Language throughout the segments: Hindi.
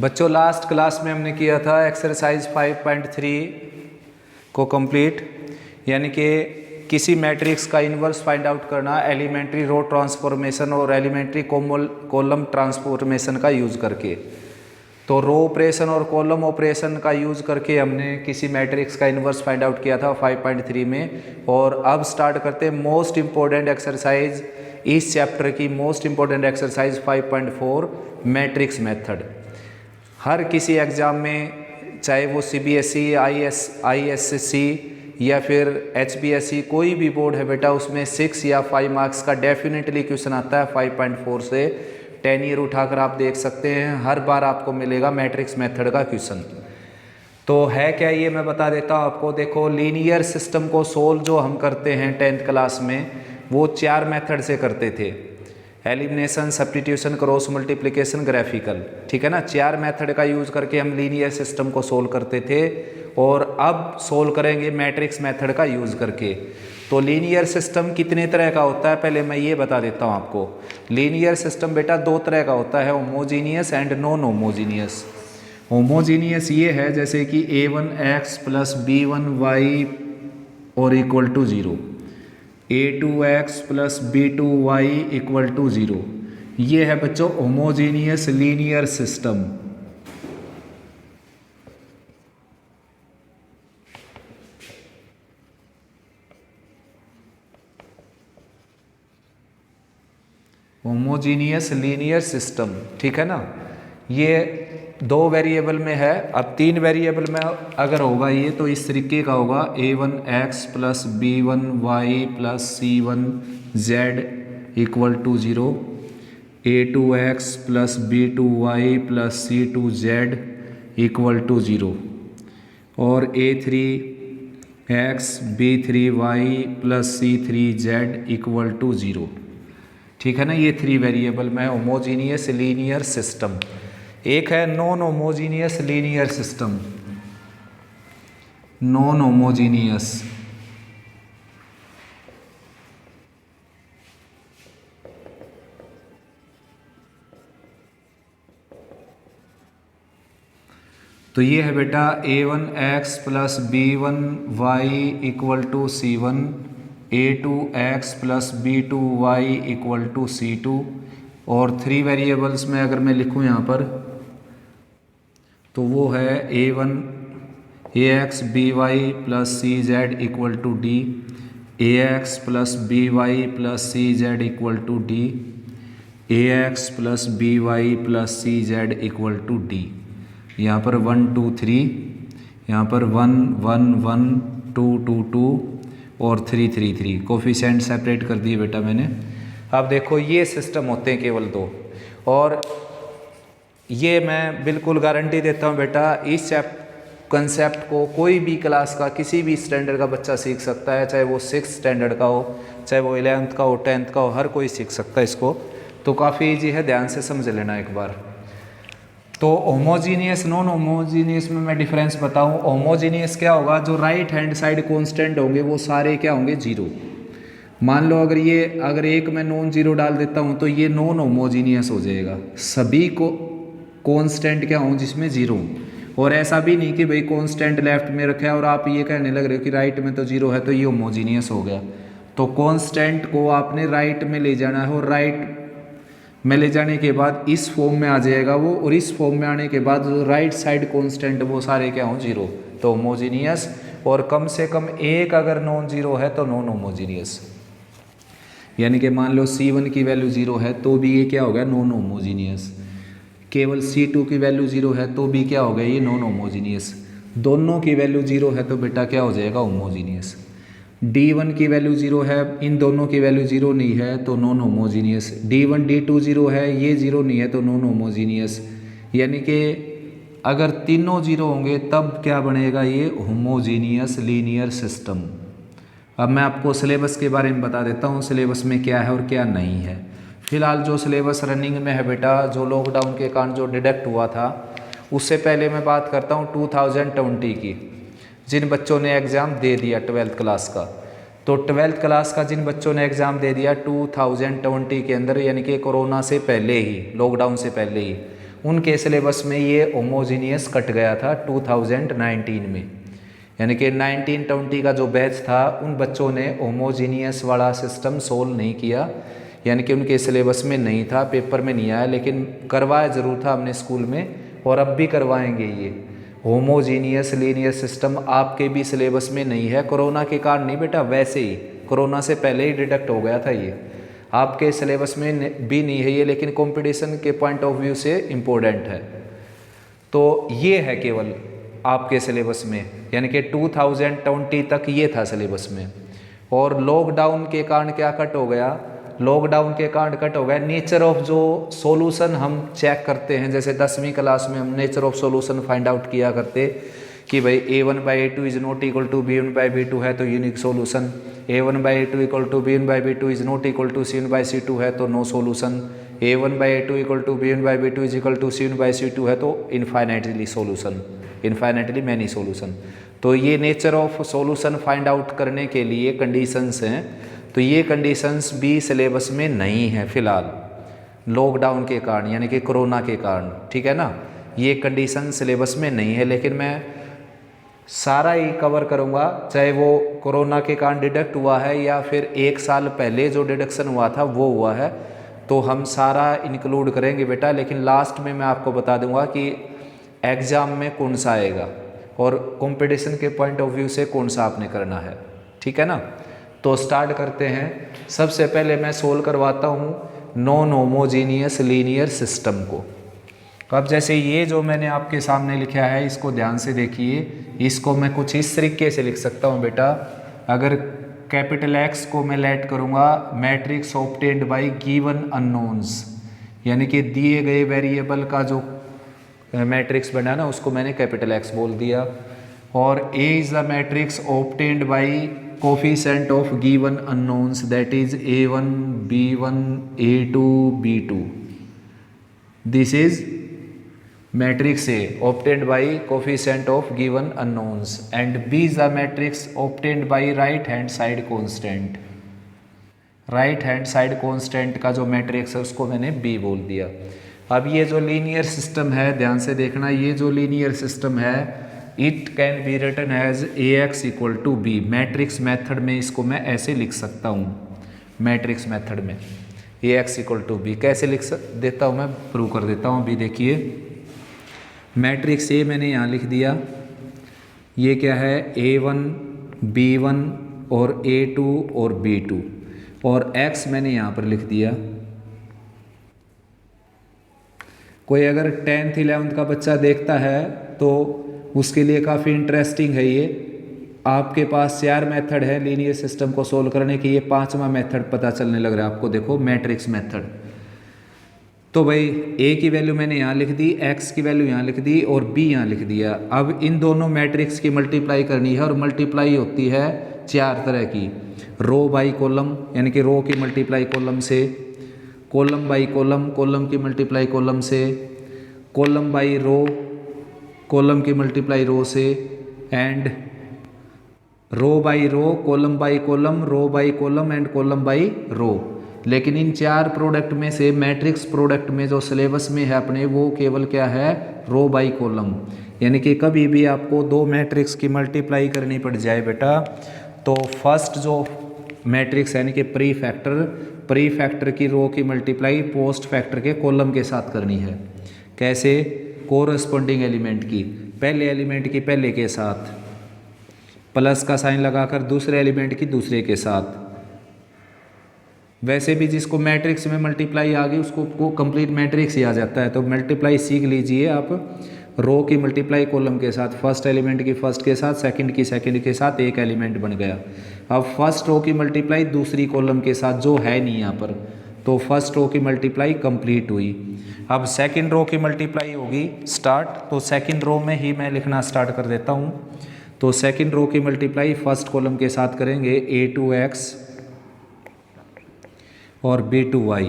बच्चों लास्ट क्लास में हमने किया था एक्सरसाइज 5.3 को कंप्लीट, यानी कि किसी मैट्रिक्स का इन्वर्स फाइंड आउट करना एलिमेंट्री रो ट्रांसफॉर्मेशन और एलिमेंट्री कॉलम ट्रांसफॉर्मेशन का यूज़ करके। तो रो ऑपरेशन और कॉलम ऑपरेशन का यूज़ करके हमने किसी मैट्रिक्स का इन्वर्स फाइंड आउट किया था 5.3 में। और अब स्टार्ट करते हैं मोस्ट इम्पोर्टेंट एक्सरसाइज, इस चैप्टर की most important exercise 5.4 matrix method. हर किसी एग्ज़ाम में, चाहे वो CBSE, ISSC या फिर HBSE कोई भी बोर्ड है बेटा, उसमें 6 या 5 मार्क्स का डेफिनेटली क्वेश्चन आता है 5.4 से। 10 ईयर उठाकर आप देख सकते हैं, हर बार आपको मिलेगा मैट्रिक्स मेथड का क्वेश्चन। तो है क्या ये मैं बता देता हूँ आपको। देखो, लीनियर सिस्टम को सोल्व जो हम करते हैं 10th क्लास में, वो 4 मेथड से करते थे। Elimination, substitution, cross multiplication, graphical, ठीक है ना। 4 मेथड का यूज़ करके हम लीनियर सिस्टम को सोल्व करते थे, और अब सोल्व करेंगे मैट्रिक्स मेथड का यूज़ करके। तो लीनियर सिस्टम कितने तरह का होता है पहले मैं ये बता देता हूँ आपको। लीनियर सिस्टम बेटा 2 तरह का होता है, homogeneous and non homogeneous. Homogeneous ये है जैसे कि a1x + b1y और equal to 0, a2x + b2y equal to 0। ये है बच्चों homogeneous linear system. Homogeneous linear system, ठीक है ना। ये 2 वेरिएबल में है। अब 3 वेरिएबल में अगर होगा ये तो इस तरीके का होगा, a1x + b1y + c1z equal to 0, a2x + b2y + c2z equal to 0, और a3x b3y + c3z equal to 0, ठीक है ना। ये 3 वेरिएबल में होमोजीनियस लीनियर सिस्टम। एक है non homogeneous linear system. Non homogeneous, तो ये है बेटा a1x + b1y equal to c1, a2x + b2y equal to c2। और 3 वेरिएबल्स में अगर मैं लिखूँ यहाँ पर तो वो है ax by + cz equal to d, ax + by + cz equal to d, ax + by + cz equal to d। यहाँ पर 1 2 3, यहाँ पर 1 1 1 2 2 2 और 3 3 3। कोफिशिएंट सेपरेट कर दिए बेटा मैंने। अब देखो ये सिस्टम होते हैं केवल 2, और ये मैं बिल्कुल गारंटी देता हूँ बेटा, इस कंसेप्ट को कोई भी क्लास का किसी भी स्टैंडर्ड का बच्चा सीख सकता है, चाहे वो 6th स्टैंडर्ड का हो, चाहे वो 11th का हो, 10th का हो, हर कोई सीख सकता है इसको। तो काफ़ी ईजी है, ध्यान से समझ लेना एक बार। तो होमोजीनियस नॉन होमोजीनियस में मैं डिफरेंस बताऊं। होमोजीनियस क्या होगा, जो राइट हैंड साइड कांस्टेंट होंगे वो सारे क्या होंगे, 0। मान लो अगर एक मैं नॉन 0 डाल देता हूं तो ये नॉन होमोजीनियस हो जाएगा। सभी को कांस्टेंट क्या हों जिसमें 0। और ऐसा भी नहीं कि भाई कांस्टेंट लेफ्ट में रखा है और आप ये कहने लग रहे हो कि राइट में तो 0 है तो ये होमोजीनियस हो गया। तो कांस्टेंट को आपने राइट में ले जाना है, और राइट में ले जाने के बाद इस फॉर्म में आ जाएगा वो, और इस फॉर्म में आने के बाद जो राइट साइड कांस्टेंट वो सारे क्या हों, 0। तो होमोजीनियस। और कम से कम एक अगर नॉन 0 है तो नॉन होमोजीनियस। यानी कि मान लो C1 की वैल्यू 0 है तो भी ये क्या हो गया, नॉन होमोजीनियस। केवल C2 की वैल्यू 0 है तो भी क्या हो गया, ये नॉन होमोजीनियस। दोनों की वैल्यू 0 है तो बेटा क्या हो जाएगा, होमोजीनियस। D1 की वैल्यू 0 है, इन दोनों की वैल्यू 0 नहीं है तो नॉन होमोजीनियस। D1 D2 0 है, ये 0 नहीं है तो नॉन होमोजीनियस। यानी कि अगर तीनों 0 होंगे तब क्या बनेगा, ये होमोजीनियस लीनियर सिस्टम। अब मैं आपको सिलेबस के बारे में बता देता हूँ, सिलेबस में क्या है और क्या नहीं है। फिलहाल जो सिलेबस रनिंग में है बेटा, जो लॉकडाउन के कारण जो डिडक्ट हुआ था, उससे पहले मैं बात करता हूँ 2020 की। जिन बच्चों ने एग्ज़ाम दे दिया 12th क्लास का, तो 12th क्लास का जिन बच्चों ने एग्ज़ाम दे दिया 2020 के अंदर, यानी कि कोरोना से पहले ही, लॉकडाउन से पहले ही, उनके सिलेबस में ये होमोजीनियस कट गया था 2019 में, यानी कि 1920 का जो बैच था उन बच्चों ने होमोजीनियस वाला सिस्टम सोल्व नहीं किया, यानी कि उनके सिलेबस में नहीं था, पेपर में नहीं आया, लेकिन करवाया ज़रूर था हमने स्कूल में, और अब भी करवाएंगे। ये होमोजीनियस लीनियर सिस्टम आपके भी सिलेबस में नहीं है, कोरोना के कारण नहीं बेटा, वैसे ही कोरोना से पहले ही डिडक्ट हो गया था, ये आपके सिलेबस में भी नहीं है ये, लेकिन कंपटीशन के पॉइंट ऑफ व्यू से इम्पोर्टेंट है। तो ये है केवल आपके सिलेबस में, यानी कि 2020 तक ये था सिलेबस में। और लॉकडाउन के कारण क्या कट हो गया, लॉकडाउन के कारण कट हो गया नेचर ऑफ जो सॉल्यूशन हम चेक करते हैं, जैसे 10वीं क्लास में हम nature of solution find out किया करते कि भाई a1/a2 is not equal to b1/b2 है तो unique solution, a1/a2 equal to b1/b2 is not equal to c1/c2 है तो no solution, a1/a2 equal to b1/b2 is equal to c1/c2 है तो infinitely solution, infinitely many solution. तो ये nature of solution find out करने के लिए कंडीशंस हैं, तो ये कंडीशंस भी सिलेबस में नहीं है फिलहाल, लॉकडाउन के कारण यानी कि कोरोना के कारण, ठीक है ना, ये कंडीशन सिलेबस में नहीं है। लेकिन मैं सारा ही कवर करूँगा, चाहे वो कोरोना के कारण डिडक्ट हुआ है या फिर 1 साल पहले जो डिडक्शन हुआ था वो हुआ है, तो हम सारा इंक्लूड करेंगे बेटा। लेकिन लास्ट में मैं आपको बता दूंगा कि एग्ज़ाम में कौन सा आएगा और कंपटीशन के पॉइंट ऑफ व्यू से कौन सा आपने करना है, ठीक है ना। तो स्टार्ट करते हैं। सबसे पहले मैं सोल्व करवाता हूँ नॉन होमोजीनियस लीनियर सिस्टम को। तो अब जैसे ये जो मैंने आपके सामने लिखा है इसको ध्यान से देखिए, इसको मैं कुछ इस तरीके से लिख सकता हूँ बेटा। अगर कैपिटल X को मैं लेट करूँगा matrix obtained by given unknowns, यानी कि दिए गए वेरिएबल का जो मैट्रिक्स बना ना उसको मैंने कैपिटल X बोल दिया। और A is the matrix obtained by coefficient of given unknowns that is A1 B1 A2 B2। This is matrix A obtained by coefficient of given unknowns and B is the matrix obtained by right hand side constant। right hand side constant का जो मैट्रिक्स है उसको मैंने B बोल दिया। अब ये जो लीनियर सिस्टम है ध्यान से देखना, ये जो लीनियर सिस्टम है it can be written as AX equal to B। Matrix method में इसको मैं ऐसे लिख सकता हूँ, मैट्रिक्स मेथड में AX इक्वल टू B कैसे लिख देता हूँ मैं, प्रूव कर देता हूँ। अभी देखिए मैट्रिक्स A मैंने यहाँ लिख दिया, ये क्या है A1 B1 और A2 और B2, और X मैंने यहाँ पर लिख दिया। कोई अगर 10th 11th का बच्चा देखता है तो उसके लिए काफ़ी इंटरेस्टिंग है ये। आपके पास 4 मेथड है लीनियर सिस्टम को सोल्व करने की, ये 5वां मेथड पता चलने लग रहा है आपको। देखो मैट्रिक्स मेथड, तो भाई A की वैल्यू मैंने यहाँ लिख दी, X की वैल्यू यहाँ लिख दी और B यहाँ लिख दिया। अब इन दोनों मैट्रिक्स की मल्टीप्लाई करनी है, और मल्टीप्लाई होती है 4 तरह की, रो बाई कॉलम यानी कि रो की मल्टीप्लाई कॉलम से, कॉलम बाई कॉलम, कॉलम की मल्टीप्लाई कॉलम से, कॉलम बाई रो, कॉलम की मल्टीप्लाई रो से, and row by row, column by column, row by column and column by row. लेकिन इन 4 प्रोडक्ट में से मैट्रिक्स प्रोडक्ट में जो सिलेबस में है अपने वो केवल क्या है, रो बाई कॉलम। यानी कि कभी भी आपको 2 मैट्रिक्स की मल्टीप्लाई करनी पड़ जाए बेटा तो फर्स्ट जो मैट्रिक्स यानी कि प्री फैक्टर की रो की मल्टीप्लाई पोस्ट फैक्टर के कॉलम के साथ करनी है। कैसे, कोरस्पॉन्डिंग एलिमेंट की पहले एलिमेंट की पहले के साथ, प्लस का साइन लगाकर दूसरे एलिमेंट की दूसरे के साथ। वैसे भी जिसको मैट्रिक्स में मल्टीप्लाई आ गई उसको कंप्लीट मैट्रिक्स ही आ जाता है, तो मल्टीप्लाई सीख लीजिए आप। रो की मल्टीप्लाई कॉलम के साथ, फर्स्ट एलिमेंट की फर्स्ट के साथ, सेकंड की सेकंड के साथ, एक एलिमेंट बन गया। अब फर्स्ट रो की मल्टीप्लाई दूसरी कॉलम के साथ जो है नहीं यहाँ पर, तो फर्स्ट रो की मल्टीप्लाई कंप्लीट हुई। अब सेकंड रो की मल्टीप्लाई होगी स्टार्ट, तो सेकंड रो में ही मैं लिखना स्टार्ट कर देता हूँ। तो सेकंड रो की मल्टीप्लाई फर्स्ट कॉलम के साथ करेंगे A2X और B2Y।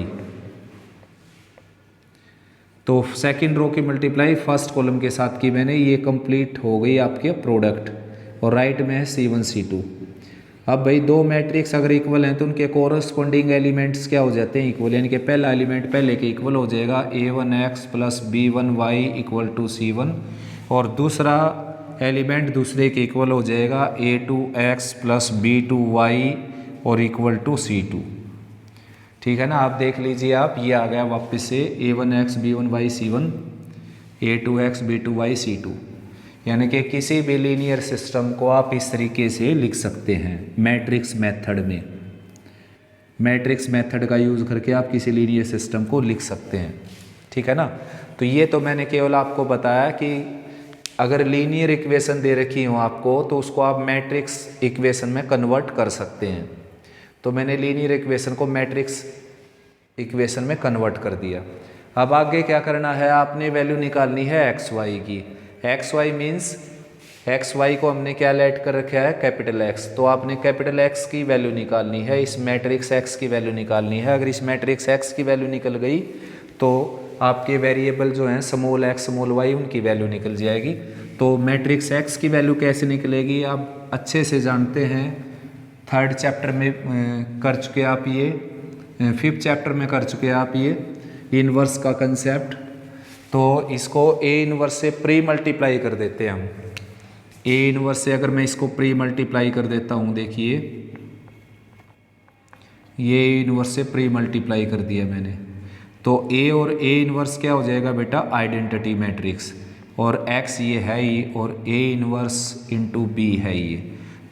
तो सेकंड रो की मल्टीप्लाई फर्स्ट कॉलम के साथ की मैंने, ये कंप्लीट हो गई आपके प्रोडक्ट, और राइट में है C1 C2। अब भाई दो मैट्रिक्स अगर इक्वल हैं तो उनके कोरस्पॉन्डिंग एलिमेंट्स क्या हो जाते हैं, इक्वल, यानी कि पहला एलिमेंट पहले के इक्वल हो जाएगा a1x plus b1y equal to c1, और दूसरा एलिमेंट दूसरे के इक्वल हो जाएगा a2x प्लस b2y और इक्वल टू c2। ठीक है ना, आप देख लीजिए, आप ये आ गया वापस से a1x b1y c1, a2x b2y c2, यानी कि किसी भी लीनियर सिस्टम को आप इस तरीके से लिख सकते हैं मैट्रिक्स मेथड में। मैट्रिक्स मेथड का यूज़ करके आप किसी लीनियर सिस्टम को लिख सकते हैं। ठीक है ना, तो ये तो मैंने केवल आपको बताया कि अगर लीनियर इक्वेशन दे रखी हो आपको तो उसको आप मैट्रिक्स इक्वेशन में कन्वर्ट कर सकते हैं। तो मैंने लीनियर इक्वेशन को मैट्रिक्स इक्वेशन में कन्वर्ट कर दिया। अब आगे क्या करना है, आपने वैल्यू निकालनी है एक्स वाई की। X y means x y को हमने क्या लेट कर रखा है, कैपिटल एक्स, तो आपने कैपिटल एक्स की वैल्यू निकालनी है, इस मैट्रिक्स एक्स की वैल्यू निकालनी है। अगर इस मैट्रिक्स एक्स की वैल्यू निकल गई तो आपके वेरिएबल जो हैं स्मॉल एक्स स्मॉल वाई उनकी वैल्यू निकल जाएगी। तो मैट्रिक्स एक्स की वैल्यू कैसे निकलेगी आप अच्छे से जानते हैं, थर्ड चैप्टर में कर चुके आप ये, फिफ्थ चैप्टर में कर चुके आप ये इनवर्स का कंसेप्ट। तो इसको ए इनवर्स से प्री मल्टीप्लाई कर देते हैं हम। ए इनवर्स से अगर मैं इसको प्री मल्टीप्लाई कर देता हूँ, देखिए ये इनवर्स से प्री मल्टीप्लाई कर दिया मैंने, तो ए और ए इनवर्स क्या हो जाएगा बेटा, आइडेंटिटी मैट्रिक्स, और एक्स ये है ही, और ए इनवर्स इंटू बी है ये।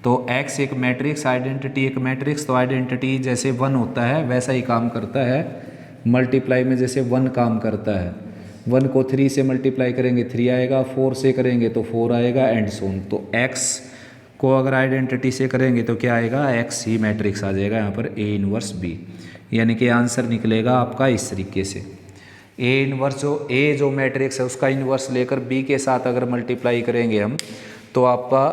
तो एक्स एक मैट्रिक्स, आइडेंटिटी एक मैट्रिक्स, तो आइडेंटिटी जैसे 1 होता है वैसा ही काम करता है, मल्टीप्लाई में जैसे 1 काम करता है। 1 को 3 से मल्टीप्लाई करेंगे 3 आएगा, 4 से करेंगे तो 4 आएगा, एंड सोन। तो x को अगर आइडेंटिटी से करेंगे तो क्या आएगा, x ही मैट्रिक्स आ जाएगा यहाँ पर A इनवर्स B, यानी कि आंसर निकलेगा आपका इस तरीके से। A इनवर्स जो A जो मैट्रिक्स है उसका इनवर्स लेकर B के साथ अगर मल्टीप्लाई करेंगे हम तो आपका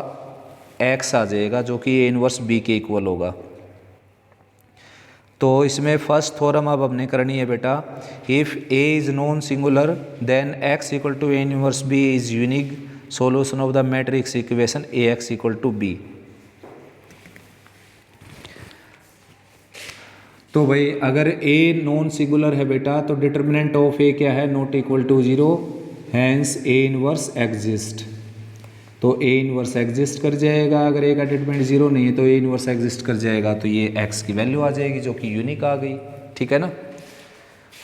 x आ जाएगा जो कि A इनवर्स B के इक्वल होगा। तो इसमें फर्स्ट थ्योरम अब हमने करनी है बेटा, if A is non singular then x equal to A inverse B is unique solution of the matrix equation A x equal to B. तो भाई अगर ए नॉन सिंगुलर है बेटा तो डिटर्मिनेंट ऑफ ए क्या है, not equal to 0, hence A inverse exist. तो ए इनवर्स एग्जिस्ट कर जाएगा, अगर ए का डिटरमिनेंट 0 नहीं है तो ए इनवर्स एग्जिस्ट कर जाएगा, तो ये एक्स की वैल्यू आ जाएगी जो कि यूनिक आ गई। ठीक है ना,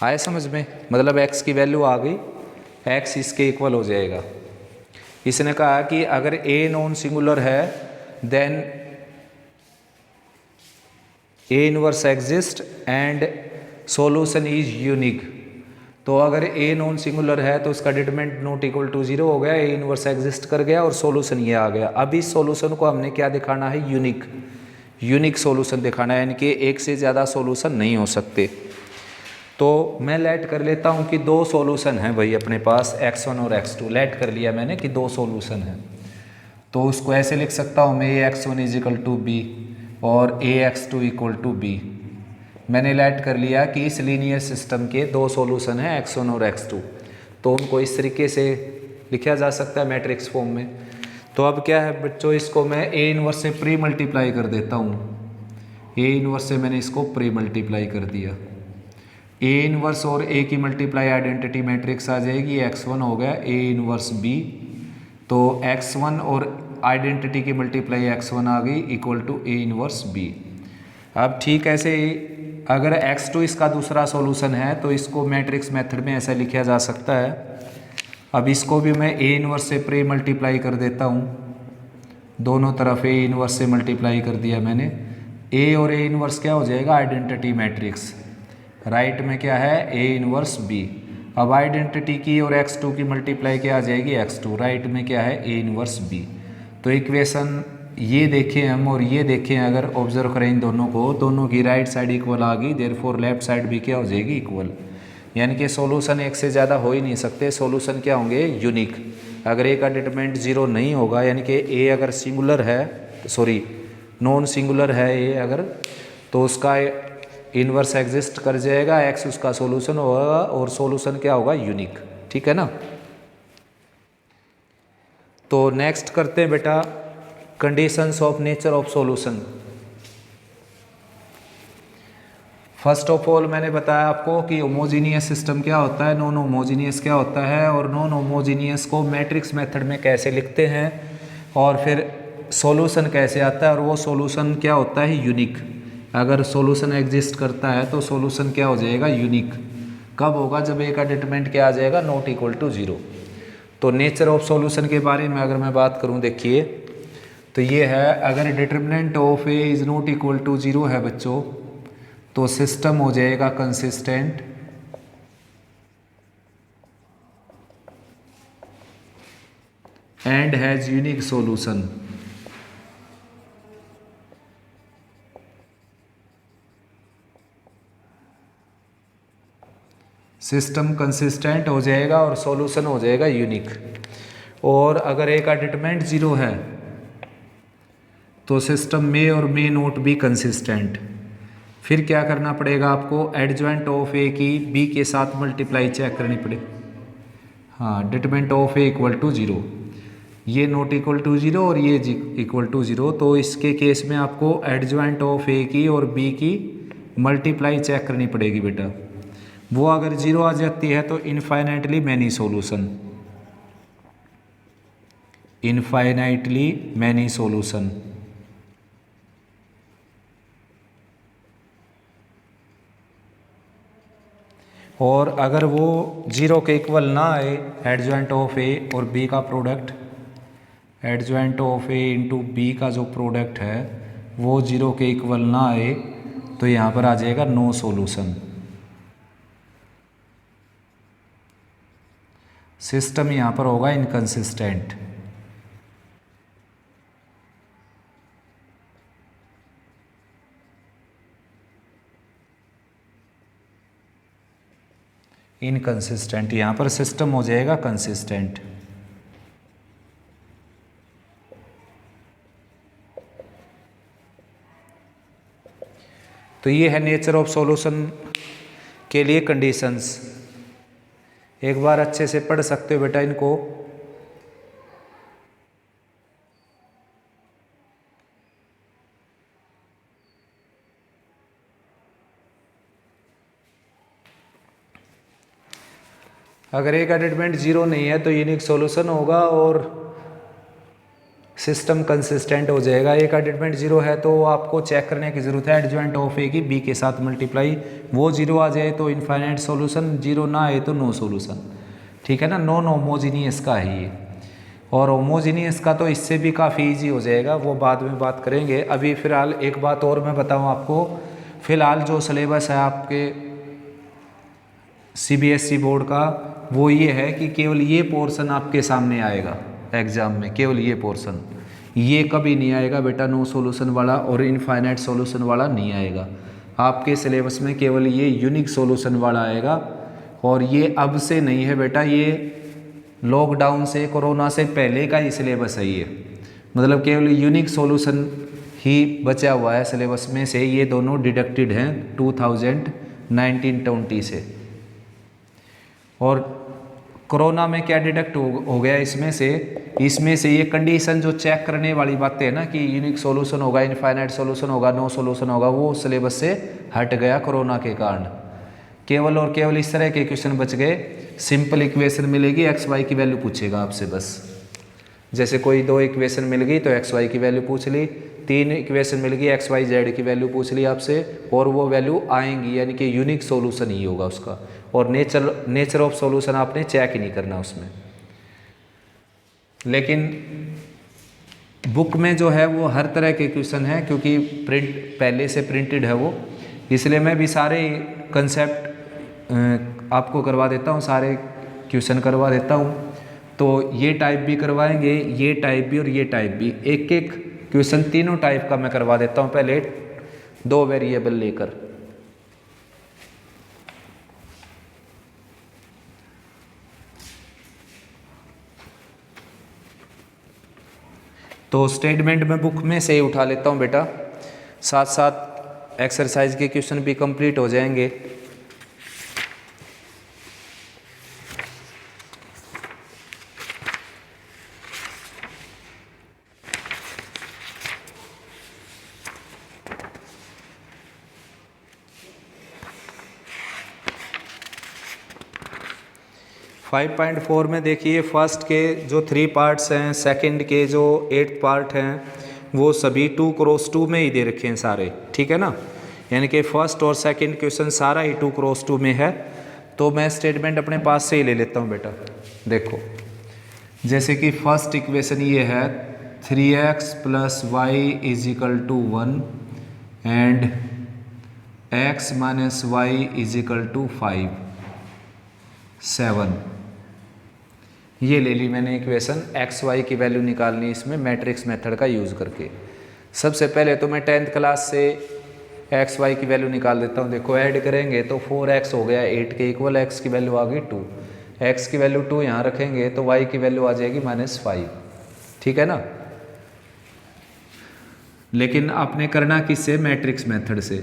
आए समझ में, मतलब एक्स की वैल्यू आ गई, एक्स इसके इक्वल हो जाएगा। इसने कहा कि अगर ए नॉन सिंगुलर है then A inverse exist and solution is unique. तो अगर ए नॉन सिंगुलर है तो उसका डिटरमिनेंट नॉट इक्वल टू 0 हो गया, ए इनवर्स एग्जिस्ट कर गया और सॉल्यूशन ये आ गया। अब इस सॉल्यूशन को हमने क्या दिखाना है, यूनिक सॉल्यूशन दिखाना है, यानी कि एक से ज़्यादा सॉल्यूशन नहीं हो सकते। तो मैं लेट कर लेता हूँ कि 2 सॉल्यूशन हैं भाई अपने पास, x1 और x2 लेट कर लिया मैंने कि 2 सॉल्यूशन हैं। तो उसको ऐसे लिख सकता हूँ मैं, ax1 is equal to B और ax2 इक्वल टू बी। मैंने लेट कर लिया कि इस लीनियर सिस्टम के 2 सॉल्यूशन हैं x1 और x2, तो उनको इस तरीके से लिखा जा सकता है मैट्रिक्स फॉर्म में। तो अब क्या है बच्चों, इसको मैं a इनवर्स से प्री मल्टीप्लाई कर देता हूँ। a इनवर्स से मैंने इसको प्री मल्टीप्लाई कर दिया, a इनवर्स और a की मल्टीप्लाई आइडेंटिटी मैट्रिक्स आ जाएगी, x1 हो गया a इनवर्स b, तो x1 और आइडेंटिटी की मल्टीप्लाई x1 आ गई equal to a inverse b। अब ठीक ऐसे अगर x2 इसका दूसरा सॉल्यूशन है तो इसको मैट्रिक्स मेथड में ऐसा लिखा जा सकता है। अब इसको भी मैं a इनवर्स से प्री मल्टीप्लाई कर देता हूँ, दोनों तरफ a इनवर्स से मल्टीप्लाई कर दिया मैंने। a और a इनवर्स क्या हो जाएगा, आइडेंटिटी मैट्रिक्स, राइट में क्या है a इनवर्स b। अब आइडेंटिटी की और x2 की मल्टीप्लाई क्या आ जाएगी, x2, राइट में क्या है a इनवर्स b। तो इक्वेशन ये देखें हम और ये देखें, अगर ऑब्जर्व करें इन दोनों को, दोनों की राइट साइड इक्वल आ गई, देयरफॉर लेफ्ट साइड भी क्या हो जाएगी, इक्वल। यानी कि सॉल्यूशन एक से ज़्यादा हो ही नहीं सकते, सॉल्यूशन क्या होंगे, यूनिक। अगर ए का डिटरमिनेंट 0 नहीं होगा, यानी कि ए अगर सिंगुलर है, सॉरी नॉन सिंगुलर है ए अगर, तो उसका इनवर्स एग्जिस्ट कर जाएगा, एक्स उसका सॉल्यूशन होगा और सॉल्यूशन क्या होगा, यूनिक। ठीक है ना। तो नेक्स्ट करते हैं बेटा conditions of nature of solution. First of all मैंने बताया आपको कि होमोजीनियस सिस्टम क्या होता है, नॉन होमोजीनियस क्या होता है, और नॉन होमोजीनियस को मैट्रिक्स मेथड में कैसे लिखते हैं, और फिर सॉल्यूशन कैसे आता है, और वो सॉल्यूशन क्या होता है, यूनिक। अगर सॉल्यूशन एग्जिस्ट करता है तो सॉल्यूशन क्या हो जाएगा, यूनिक। कब होगा, जब ए का डिटरमिनेंट क्या आ जाएगा, नॉट इक्वल टू 0। तो नेचर ऑफ सॉल्यूशन के बारे में अगर मैं बात करूं, देखिए तो ये है, अगर determinant of A is not equal to 0 है बच्चों, तो सिस्टम हो जाएगा consistent and has unique solution. System consistent हो जाएगा और सॉल्यूशन हो जाएगा यूनिक। और अगर ए का डिटरमिनेंट 0 है तो सिस्टम में और मे नोट बी कंसिस्टेंट। फिर क्या करना पड़ेगा आपको, एडजॉइंट ऑफ ए की बी के साथ मल्टीप्लाई चेक करनी पड़े। हाँ, determinant of A equal to 0, ये नॉट इक्वल टू 0 और ये इक्वल टू 0। तो इसके केस में आपको एडजॉइंट ऑफ ए की और बी की मल्टीप्लाई चेक करनी पड़ेगी बेटा। वो अगर 0 आ जाती है तो infinitely many solution, infinitely many solution. और अगर वो 0 के इक्वल ना आए, एडजॉइंट ऑफ ए और बी का product, adjoint of A into B का जो प्रोडक्ट है वो 0 के इक्वल ना आए, तो यहाँ पर आ जाएगा नो सॉल्यूशन। सिस्टम यहाँ पर होगा इनकंसिस्टेंट। इनकंसिस्टेंट, यहाँ पर सिस्टम हो जाएगा कंसिस्टेंट। तो ये है नेचर ऑफ सॉल्यूशन के लिए कंडीशंस। एक बार अच्छे से पढ़ सकते हो बेटा इनको। अगर ए का डिटरमिनेंट 0 नहीं है तो यूनिक सॉल्यूशन होगा और सिस्टम कंसिस्टेंट हो जाएगा। ए का डिटरमिनेंट 0 है तो आपको चेक करने की ज़रूरत है एडजॉइंट ऑफ ए की बी के साथ मल्टीप्लाई, वो 0 आ जाए तो इनफाइनाइट सॉल्यूशन, 0 ना आए तो नो सॉल्यूशन। ठीक है ना, नॉन होमोजीनियस का है ये। और होमोजीनियस का तो इससे भी काफ़ी इजी हो जाएगा, वो बाद में बात करेंगे। अभी फ़िलहाल एक बात और मैं बताऊँ आपको, फ़िलहाल जो सिलेबस है आपके CBSE बोर्ड का, वो ये है कि केवल ये पोर्शन आपके सामने आएगा एग्ज़ाम में, केवल ये पोर्शन। ये कभी नहीं आएगा बेटा नो सॉल्यूशन वाला और इनफाइनाइट सॉल्यूशन वाला नहीं आएगा आपके सिलेबस में, केवल ये यूनिक सॉल्यूशन वाला आएगा। और ये अब से नहीं है बेटा, ये लॉकडाउन से, कोरोना से पहले का ही सिलेबस है ये। मतलब केवल यूनिक सॉल्यूशन ही बचा हुआ है सिलेबस में से, ये दोनों डिडक्टेड हैं 2019-20 से। और कोरोना में क्या डिडक्ट हो गया इसमें से ये कंडीशन जो चेक करने वाली बातें है ना कि यूनिक सॉल्यूशन होगा, इनफाइनाइट सॉल्यूशन होगा, नो सॉल्यूशन होगा, वो सिलेबस से हट गया कोरोना के कारण। केवल और केवल इस तरह के क्वेश्चन बच गए। सिंपल इक्वेशन मिलेगी, एक्स वाई की वैल्यू पूछेगा आपसे बस। जैसे कोई 2 इक्वेशन मिल गई तो एक्स वाई की वैल्यू पूछ ली, 3 इक्वेशन मिल गई एक्स वाई जेड की वैल्यू पूछ ली आपसे, और वो वैल्यू आएंगी, यानी कि यूनिक सॉल्यूशन ही होगा उसका। और नेचर ऑफ सॉल्यूशन आपने चेक ही नहीं करना उसमें। लेकिन बुक में जो है वो हर तरह के क्वेश्चन है, क्योंकि प्रिंट पहले से प्रिंटेड है वो, इसलिए मैं भी सारे कंसेप्ट आपको करवा देता हूँ, सारे क्वेश्चन करवा देता हूँ। तो ये टाइप भी करवाएंगे, ये टाइप भी और ये टाइप भी, एक एक क्वेश्चन तीनों टाइप का मैं करवा देता हूँ पहले 2 वेरिएबल लेकर। तो स्टेटमेंट में बुक में से ही उठा लेता हूँ बेटा, साथ साथ एक्सरसाइज के क्वेश्चन भी कंप्लीट हो जाएंगे। 5.4 में देखिए फर्स्ट के जो 3 पार्ट्स हैं, सेकंड के जो 8 पार्ट हैं, वो सभी 2x2 में ही दे रखे हैं सारे, ठीक है ना। यानी कि फर्स्ट और सेकंड क्वेश्चन सारा ही 2x2 में है। तो मैं स्टेटमेंट अपने पास से ही ले लेता हूँ बेटा। देखो जैसे कि फर्स्ट इक्वेशन ये है 3x + y = 1 and x - y = 5 7। ये ले ली मैंने इक्वेशन। x y की वैल्यू निकालनी इसमें मैट्रिक्स मेथड का यूज़ करके। सबसे पहले तो मैं 10th क्लास से x y की वैल्यू निकाल देता हूँ। देखो ऐड करेंगे तो 4x हो गया 8 के इक्वल, x की वैल्यू आ गई 2, x की वैल्यू 2 यहाँ रखेंगे तो y की वैल्यू आ जाएगी -5, ठीक है ना। लेकिन आपने करना किससे? मैट्रिक्स मेथड से।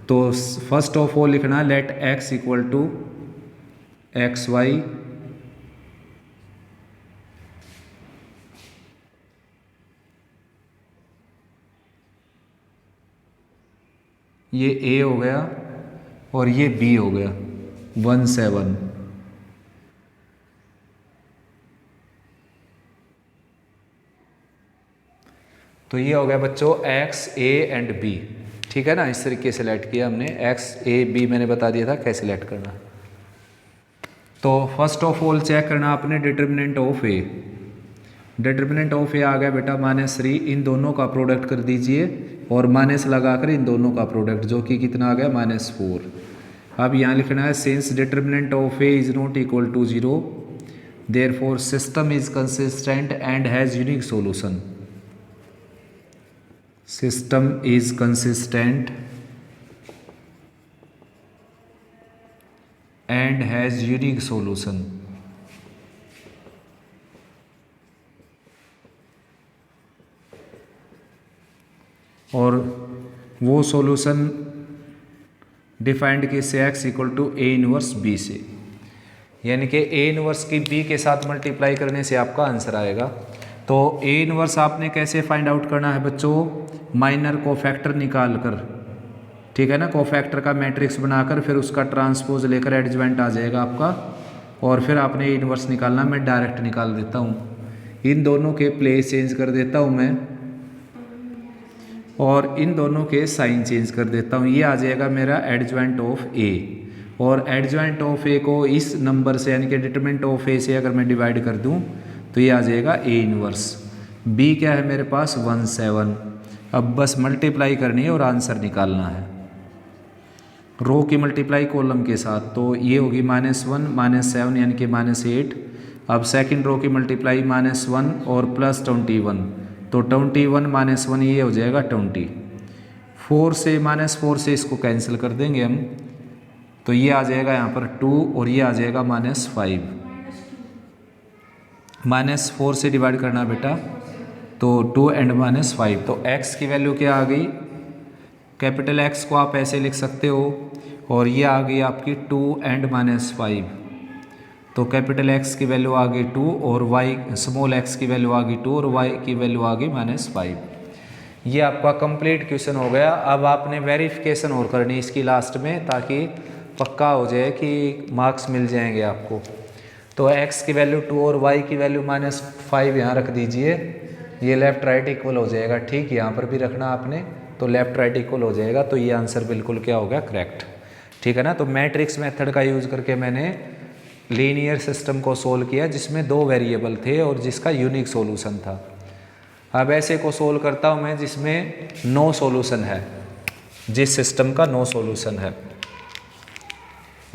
तो फर्स्ट ऑफ ऑल लिखना लेट x = xy ये a हो गया और ये b हो गया 1 7। तो ये हो गया बच्चों x a एंड b, ठीक है ना। इस तरीके से सेलेक्ट किया हमने। x a b मैंने बता दिया था कैसे सेलेक्ट करना। तो फर्स्ट ऑफ ऑल चेक करना आपने determinant of a। Determinant of a आ गया बेटा -3। इन दोनों का प्रोडक्ट कर दीजिए और माइनस लगाकर इन दोनों का प्रोडक्ट, जो कि कितना आ गया -4। अब यहाँ लिखना है since determinant of a is not equal to 0 therefore system is consistent and has unique solution. System is consistent and has unique solution. और वो सॉल्यूशन डिफाइंड किससे? x = a इनवर्स b से। यानी कि a इनवर्स की b के साथ मल्टीप्लाई करने से आपका आंसर आएगा। तो a इनवर्स आपने कैसे फाइंड आउट करना है बच्चों? माइनर कोफैक्टर निकाल कर, ठीक है ना। कोफैक्टर का मैट्रिक्स बनाकर फिर उसका ट्रांसपोज लेकर एडजवेंट आ जाएगा आपका, और फिर आपने a इनवर्स निकालना। मैं डायरेक्ट निकाल देता हूँ, इन दोनों के प्लेस चेंज कर देता हूँ मैं, और इन दोनों के साइन चेंज कर देता हूँ। ये आ जाएगा मेरा एडजवेंट ऑफ a, और एडजवेंट ऑफ a को इस नंबर से यानी कि डिटरमिनेंट ऑफ a से अगर मैं डिवाइड कर दूँ तो ये आ जाएगा a इनवर्स। b क्या है मेरे पास? 1 7। अब बस मल्टीप्लाई करनी है और आंसर निकालना है। रो की मल्टीप्लाई कॉलम के साथ, तो ये होगी -1 -7 यानी कि -8। अब सेकंड रो की मल्टीप्लाई -1 और +21, तो 21 -1 ये हो जाएगा 20। 4 से -4 से इसको कैंसिल कर देंगे हम, तो ये आ जाएगा यहाँ पर 2 और ये आ जाएगा -5। -4 से डिवाइड करना बेटा, तो 2 एंड -5। तो x की वैल्यू क्या आ गई? कैपिटल X को आप ऐसे लिख सकते हो, और ये आ गई आपकी 2 एंड -5। तो कैपिटल X की वैल्यू आ गई 2 और y स्मॉल x की वैल्यू आ गई 2 और y की वैल्यू आ गई -5। ये आपका कंप्लीट क्वेश्चन हो गया। अब आपने वेरिफिकेशन और करनी इसकी लास्ट में, ताकि पक्का हो जाए कि मार्क्स मिल जाएंगे आपको। तो x की वैल्यू 2 और y की वैल्यू -5 यहाँ रख दीजिए। ये लेफ्ट राइट इक्वल हो जाएगा, ठीक। यहाँ पर भी रखना आपने, तो लेफ्ट राइट इक्वल हो जाएगा। तो ये आंसर बिल्कुल क्या हो गया? करेक्ट, ठीक है ना। तो मैट्रिक्स मेथड का यूज़ करके मैंने लीनियर सिस्टम को सोल्व किया जिसमें 2 वेरिएबल थे और जिसका यूनिक सॉल्यूशन था। अब ऐसे को सोल्व करता हूँ मैं जिसमें नो सॉल्यूशन है, जिस सिस्टम का नो सॉल्यूशन है।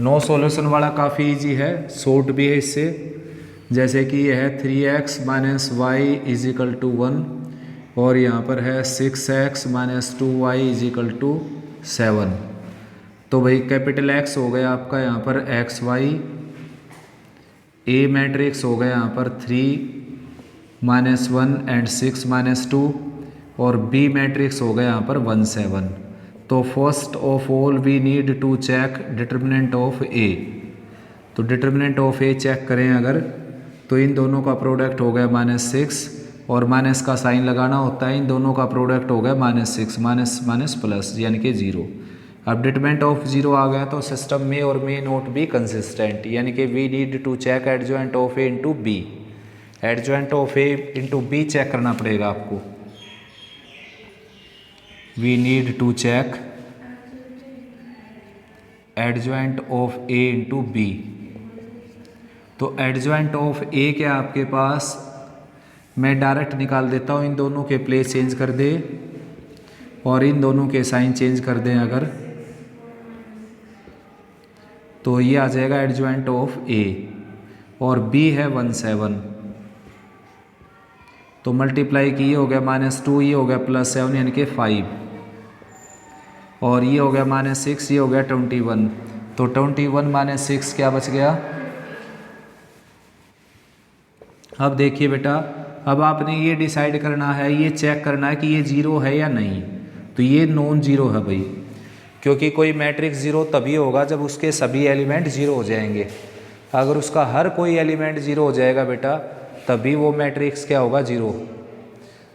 नो सॉल्यूशन वाला काफ़ी इजी है, शॉर्ट भी है इससे। जैसे कि यह है 3x - y = 1 और यहाँ पर है 6x - 2y = 7। तो भाई कैपिटल X हो गया आपका यहाँ पर xy, A मैट्रिक्स हो गया यहाँ पर 3 -1 एंड 6 -2, और B मैट्रिक्स हो गया यहाँ पर 1 7। तो first of all we need to check determinant of A। तो डिटर्मिनेंट ऑफ A चेक करें अगर, तो इन दोनों का प्रोडक्ट हो गया -6, और माइनस का साइन लगाना होता है। इन दोनों का प्रोडक्ट हो गया -6 माइनस प्लस यानी कि 0। अब डिटरमिनेंट ऑफ जीरो आ गया तो सिस्टम में और मे नॉट बी कंसिस्टेंट, यानी कि we need to check adjoint of A into B. Adjoint of A into B check करना पड़ेगा आपको। We need to check adjoint of A into B. तो एडजॉइंट ऑफ ए क्या आपके पास, मैं डायरेक्ट निकाल देता हूँ, इन दोनों के प्लेस चेंज कर दे और इन दोनों के साइन चेंज कर दें अगर, तो ये आ जाएगा एडजॉइंट ऑफ ए। और बी है 17, तो मल्टीप्लाई की ये हो गया -2, ये हो गया +7 यानी कि 5, और ये हो गया -6, ये हो गया 21। तो 21 - 6 क्या बच गया। अब देखिए बेटा, अब आपने ये डिसाइड करना है, ये चेक करना है कि ये जीरो है या नहीं। तो ये नॉन जीरो है भाई, क्योंकि कोई मैट्रिक्स जीरो तभी होगा जब उसके सभी एलिमेंट जीरो हो जाएंगे। अगर उसका हर कोई एलिमेंट जीरो हो जाएगा बेटा, तभी वो मैट्रिक्स क्या होगा, जीरो।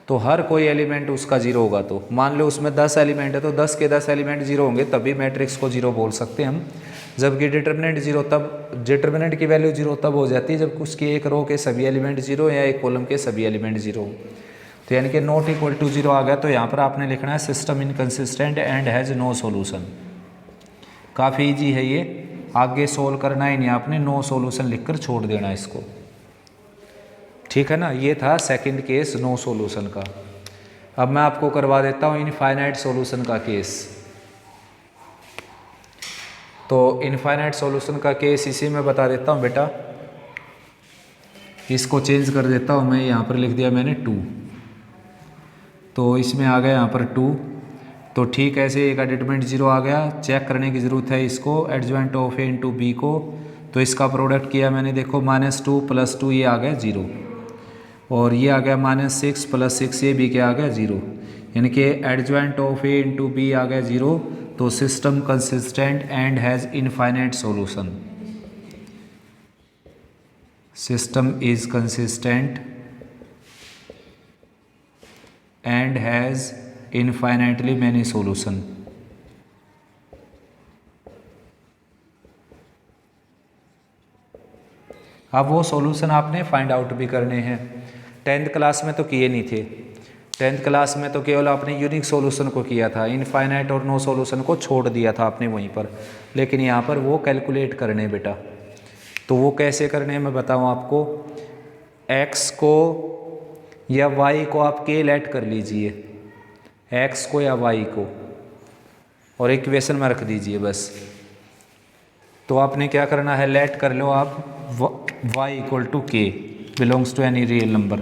तो हर कोई एलिमेंट उसका जीरो होगा। तो मान लो उसमें 10 एलिमेंट है तो 10 के 10 एलिमेंट जीरो होंगे, तभी मैट्रिक्स को जीरो बोल सकते हैं हम। जबकि डिटर्मिनेंट की वैल्यू जीरो तब हो जाती है जब उसकी एक रो के सभी एलिमेंट जीरो या एक कॉलम के सभी एलिमेंट जीरो। तो यानी कि नॉट इक्वल टू जीरो आ गया, तो यहाँ पर आपने लिखना है system inconsistent and has no solution. काफ़ी इजी है ये, आगे सोल्व करना ही नहीं, आपने नो सॉल्यूशन लिखकर छोड़ देना इसको, ठीक है ना। ये था सेकंड केस नो सॉल्यूशन का। अब मैं आपको करवा देता हूँ इनफाइनाइट सॉल्यूशन का केस। तो इनफाइनाइट सॉल्यूशन का केस इसी में बता देता हूँ बेटा। इसको चेंज कर देता हूँ मैं, यहाँ पर लिख दिया मैंने 2, तो इसमें आ गया यहाँ पर 2। तो ठीक ऐसे एक डिटरमिनेंट जीरो आ गया, चेक करने की ज़रूरत है इसको, adjoint of A into B को। तो इसका प्रोडक्ट किया मैंने, देखो -2 + 2 ये आ गया 0, और ये आ गया -6 + 6 ये भी क्या आ गया 0, यानी कि adjoint of A into B आ गया 0। तो system consistent and has infinite solution. System is consistent and has infinitely many solution. अब वो सॉल्यूशन आपने फाइंड आउट भी करने हैं। 10th क्लास में तो किए नहीं थे, 10th क्लास में तो केवल आपने यूनिक सॉल्यूशन को किया था, इनफाइनाइट और नो सॉल्यूशन को छोड़ दिया था आपने वहीं पर। लेकिन यहाँ पर वो कैलकुलेट करने बेटा, तो वो कैसे करने मैं बताऊँ आपको। x को या y को आप के लेट कर लीजिए, x को या y को, और इक्वेशन में रख दीजिए बस। तो आपने क्या करना है, लेट कर लो आप y = k belongs to any real number.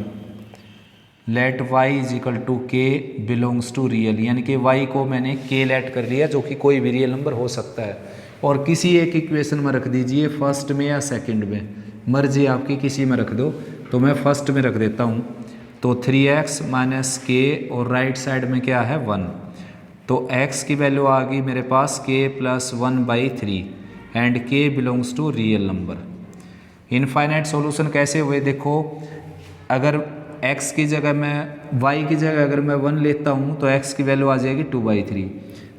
Let y = k belongs to real, यानी कि y को मैंने k लेट कर लिया, जो कि कोई भी रियल नंबर हो सकता है। और किसी एक इक्वेशन में रख दीजिए, फर्स्ट में या सेकंड में, मर्जी आपकी, किसी में रख दो। तो मैं फर्स्ट में रख देता हूँ। तो 3x - k और राइट साइड में क्या है 1। तो x की वैल्यू आ गई मेरे पास k + 1/3 and k belongs to real number. Infinite solution कैसे हुए देखो, अगर x की जगह मैं y की जगह अगर मैं 1 लेता हूँ तो x की वैल्यू आ जाएगी 2/3,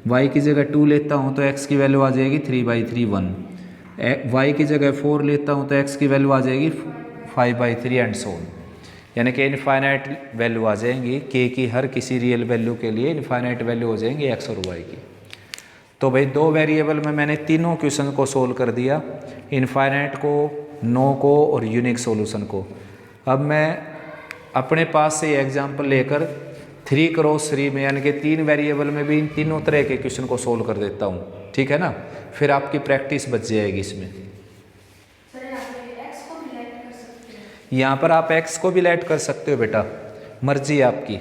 y की जगह 2 लेता हूँ तो x की वैल्यू आ जाएगी 3/3 1, y की जगह 4 लेता हूँ तो x की वैल्यू आ जाएगी 5/3 एंड सो ऑन। यानी कि इनफाइनाइट वैल्यू आ जाएंगी k की, हर किसी रियल वैल्यू के लिए इनफाइनाइट वैल्यू हो जाएंगी x और y की। तो भाई 2 वेरिएबल में मैंने तीनों क्वेश्चन को सोल्व कर दिया, इनफाइनाइट को, नो को और यूनिक सॉल्यूशन को। अब मैं अपने पास से एग्जांपल लेकर 3x3 में, यानी कि 3 वेरिएबल में भी इन तीनों तरह के क्वेश्चन को सोल्व कर देता हूँ, ठीक है ना। फिर आपकी प्रैक्टिस बच जाएगी इसमें। यहाँ पर आप x को भी लेट कर सकते हो बेटा, मर्जी है आपकी।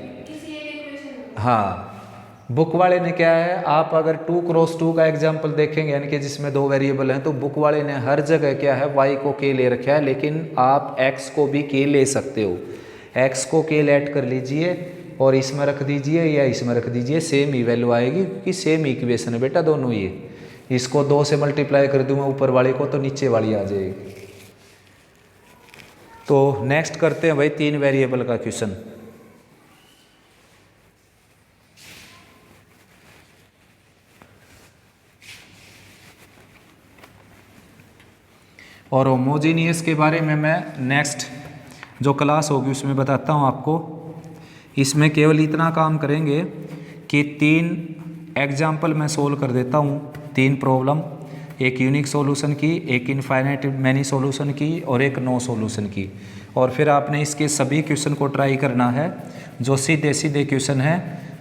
हाँ, बुक वाले ने क्या है, आप अगर 2x2 का एग्जाम्पल देखेंगे, यानी कि जिसमें 2 वेरिएबल हैं, तो बुक वाले ने हर जगह क्या है y को k ले रखा है, लेकिन आप x को भी k ले सकते हो। x को k लेट कर लीजिए और इसमें रख दीजिए या इसमें रख दीजिए, सेम ही वैल्यू आएगी, क्योंकि सेम इक्वेशन है बेटा दोनों। ये इसको 2 से मल्टीप्लाई कर दूँ मैं ऊपर वाले को, तो नीचे वाली आ जाएगी। तो नेक्स्ट करते हैं भाई 3 वेरिएबल का क्वेश्चन। और होमोजीनियस के बारे में मैं नेक्स्ट जो क्लास होगी उसमें बताता हूँ आपको। इसमें केवल इतना काम करेंगे कि 3 एग्जाम्पल मैं सोल्व कर देता हूँ, 3 प्रॉब्लम, एक यूनिक सॉल्यूशन की, एक इनफाइनाइट मैनी सॉल्यूशन की और एक नो सॉल्यूशन की। और फिर आपने इसके सभी क्वेश्चन को ट्राई करना है जो सीधे सीधे क्वेश्चन है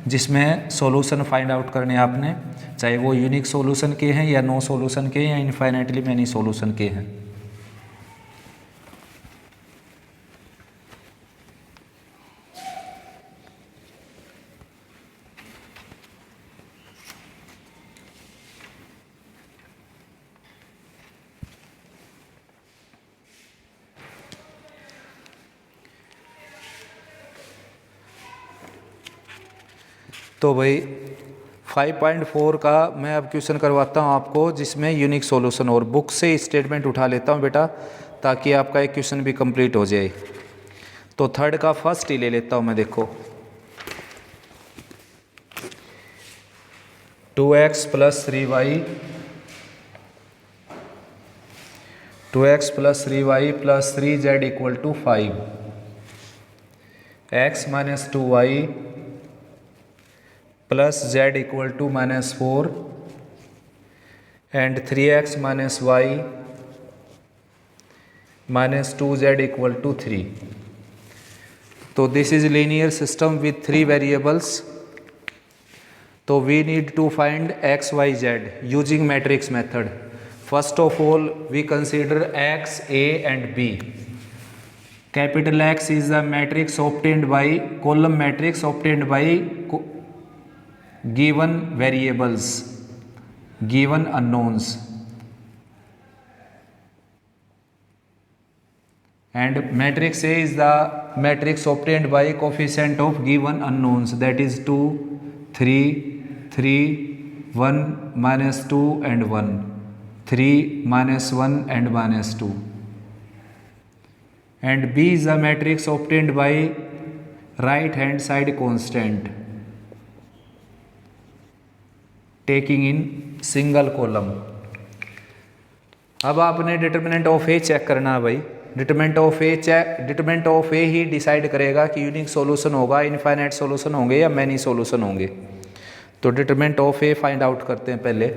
जिसमें सॉल्यूशन फाइंड आउट करने आपने, चाहे वो यूनिक सॉल्यूशन के हैं या नो सॉल्यूशन के या इनफाइनाइटली मैनी सॉल्यूशन के हैं। तो भाई 5.4 का मैं अब क्वेश्चन करवाता हूँ आपको जिसमें यूनिक सॉल्यूशन, और बुक से स्टेटमेंट उठा लेता हूँ बेटा ताकि आपका एक क्वेश्चन भी कंप्लीट हो जाए। तो थर्ड का फर्स्ट ही ले लेता हूँ मैं, देखो 2x plus 3y 2x plus 3y plus 3z equal to 5, x minus 2y plus z equal to minus 4 and 3x minus y minus 2z equal to 3। तो this is linear system with 3 variables. तो we need to find x, y, z using matrix method. First of all we consider x, a and b. Capital X is the matrix obtained by column matrix obtained by given variables, given unknowns, and matrix A is the matrix obtained by coefficient of given unknowns, that is 2, 3, 3, 1, minus 2 and 1, 3, minus 1 and minus 2. And B is the matrix obtained by right hand side constant taking in single column. अब आपने डिटर्मिनेंट ऑफ ए चेक करना है भाई। Determinant of A he decide करेगा कि यूनिक सॉल्यूशन होगा, इनफाइनाइट सॉल्यूशन होंगे या मैनी सॉल्यूशन होंगे। तो determinant of A find out करते हैं पहले।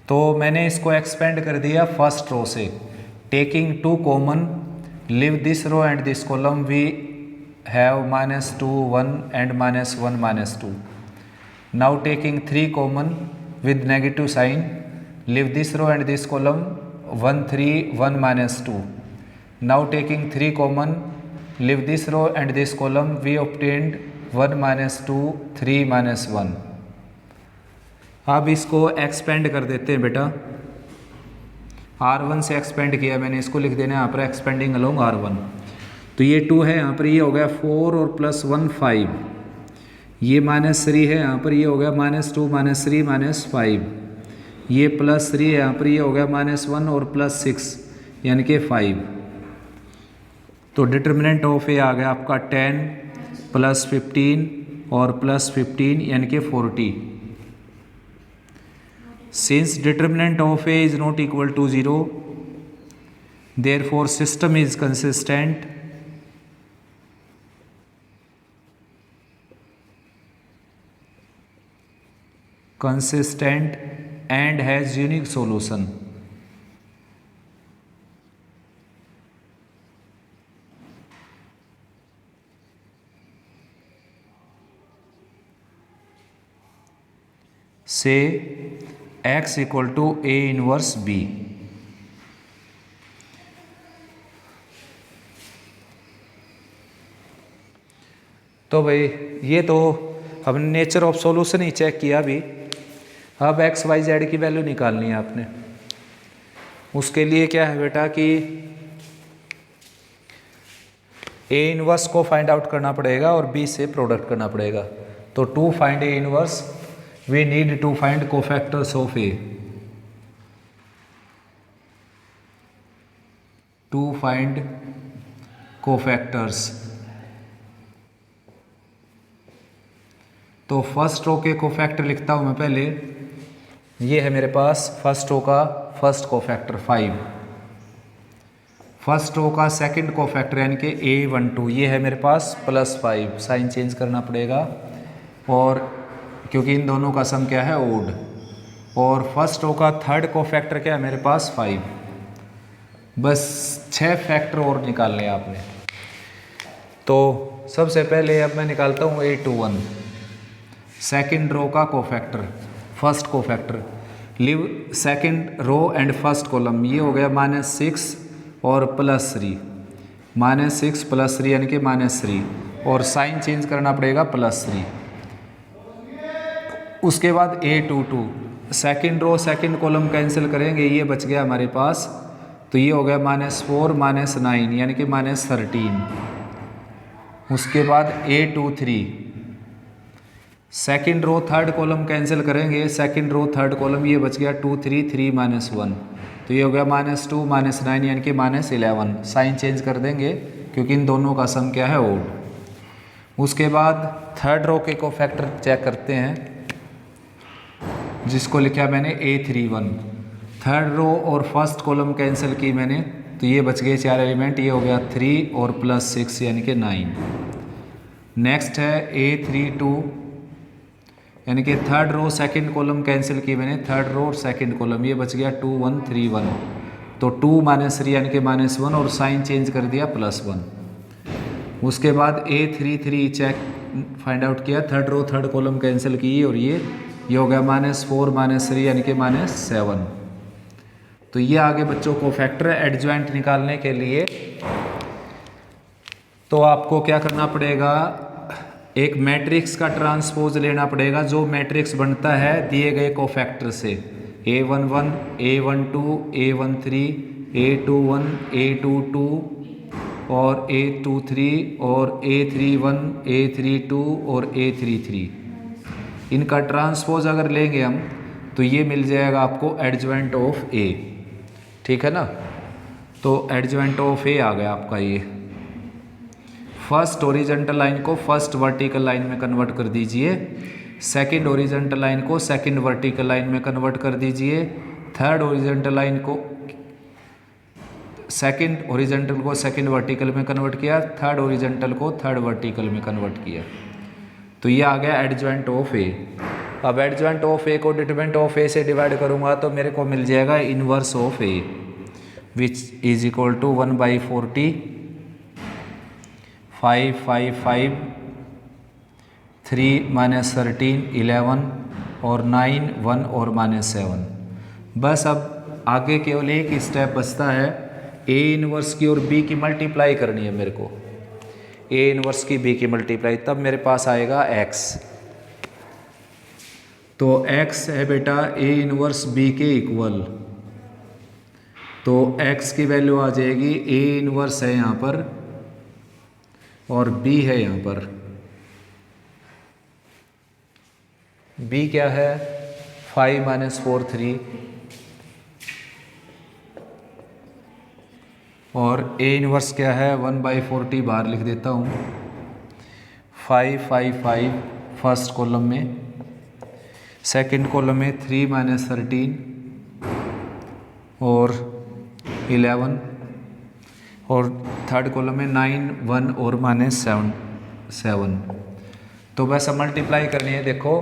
तो मैंने इसको एक्सपेंड कर दिया फर्स्ट रो से, taking 2 common, leave this row and this column, we have -2, 1 and -1, -2. Now taking 3 common with negative sign, leave this row and this column, 1, 3, 1, -2. Now taking 3 common, leave this row and this column, we obtained 1, -2, 3, -1. अब इसको एक्सपेंड कर देते हैं बेटा। R1 से एक्सपेंड किया मैंने, इसको लिख देना यहाँ पर एक्सपेंडिंग अलोंग R1। तो ये 2 है, यहाँ पर ये हो गया 4 और +1 5, ये -3 है, यहाँ पर ये हो गया -2, -3, -5, ये +3 है, यहाँ पर ये हो गया -1 और +6 यानी कि 5। तो डिटर्मिनेंट ऑफ ए आ गया आपका 10 + 15 और +15 यानी कि 40। Since determinant of A is not equal to 0, therefore system is consistent and has unique solution. Say x equal to A inverse B। तो भाई ये तो हमने नेचर ऑफ सॉल्यूशन ही चेक किया अभी। अब x, y, z की वैल्यू निकालनी है आपने। उसके लिए क्या है बेटा कि A इनवर्स को फाइंड आउट करना पड़ेगा और B से प्रोडक्ट करना पड़ेगा। तो to find A inverse we need to find cofactors of A. To find cofactors, तो फर्स्ट रो के कोफैक्टर लिखता हूँ मैं पहले। ये है मेरे पास फर्स्ट रो का फर्स्ट कोफैक्टर 5, फर्स्ट रो का सेकंड कोफैक्टर यानी कि A12 ये है मेरे पास +5, साइन चेंज करना पड़ेगा, और क्योंकि इन दोनों का सम क्या है ओड। और फर्स्ट रो का थर्ड कोफैक्टर क्या है मेरे पास 5। बस 6 फैक्टर और निकालने आपने। तो सबसे पहले अब मैं निकालता हूँ A21 सेकंड रो का cofactor, first cofactor. Leave second row and first column, ये हो गया -6 और +3, -6 +3 यानी कि -3, और साइन चेंज करना पड़ेगा +3। उसके बाद A22 second row second column cancel करेंगे, ये बच गया हमारे पास, तो ये हो गया -4 -9 यानी कि -13। उसके बाद A23 second row third column cancel करेंगे, सेकंड रो थर्ड कॉलम ये बच गया 2 3 3 -1, तो ये हो गया -2 -9 यानी कि -11। साइन चेंज कर देंगे क्योंकि इन दोनों का सम क्या है ओड। उसके बाद थर्ड रो के कोफैक्टर चेक करते हैं, जिसको लिखा मैंने A31। थर्ड रो और फर्स्ट कॉलम कैंसिल की मैंने, तो ये बच गए 4 एलिमेंट, ये हो गया 3 और +6 यानी कि 9। नेक्स्ट है A32 यानी कि third row second column cancel की मैंने, थर्ड रो और सेकंड कॉलम, ये बच गया 2 1 3 1, तो 2 -3 यानी कि -1 और साइन चेंज कर दिया +1। उसके बाद A33 चेक फाइंड आउट किया, third row third column cancel की, और ये हो गया -4 -3 यानी कि -7। तो ये आगे बच्चों को फैक्टर एडजॉइंट निकालने के लिए तो आपको क्या करना पड़ेगा, एक मैट्रिक्स का ट्रांसपोज लेना पड़ेगा, जो मैट्रिक्स बनता है दिए गए कोफैक्टर से, A11 A12 A13 A21 A22 और A23 और A31 A32 और A33। इनका ट्रांसपोज अगर लेंगे हम तो ये मिल जाएगा आपको एडजॉइंट ऑफ A, ठीक है ना। तो एडजॉइंट ऑफ A आ गया आपका ये। फर्स्ट हॉरिजॉन्टल लाइन को फर्स्ट वर्टिकल लाइन में कन्वर्ट कर दीजिए, सेकंड हॉरिजॉन्टल लाइन को सेकंड वर्टिकल लाइन में कन्वर्ट कर दीजिए, थर्ड हॉरिजॉन्टल लाइन को सेकंड हॉरिजॉन्टल को सेकंड वर्टिकल में कन्वर्ट किया, थर्ड हॉरिजॉन्टल को थर्ड वर्टिकल में कन्वर्ट किया, तो ये आ गया एडजॉइंट ऑफ A। अब एडजॉइंट ऑफ A को डिटरमिनेंट ऑफ A से डिवाइड करूंगा तो मेरे को मिल जाएगा inverse of A, which is equal to 1/40 5 5 5 3 -13 11 और 9 1 और -7। बस अब आगे केवल एक स्टेप बचता है, A इनवर्स की और B की मल्टीप्लाई करनी है मेरे को, A इनवर्स की B की मल्टीप्लाई, तब मेरे पास आएगा X। तो X है बेटा A इनवर्स B के इक्वल, तो X की वैल्यू आ जाएगी, A इनवर्स है यहाँ पर और B है यहाँ पर। B क्या है 5 - 4 3, और A इनवर्स क्या है 1/40, बाहर लिख देता हूँ, 5 5 5 फर्स्ट कॉलम में, सेकंड कॉलम में 3 - 13 और 11, और थर्ड कॉलम में 9 1 और -7। तो बस अब मल्टीप्लाई करनी है, देखो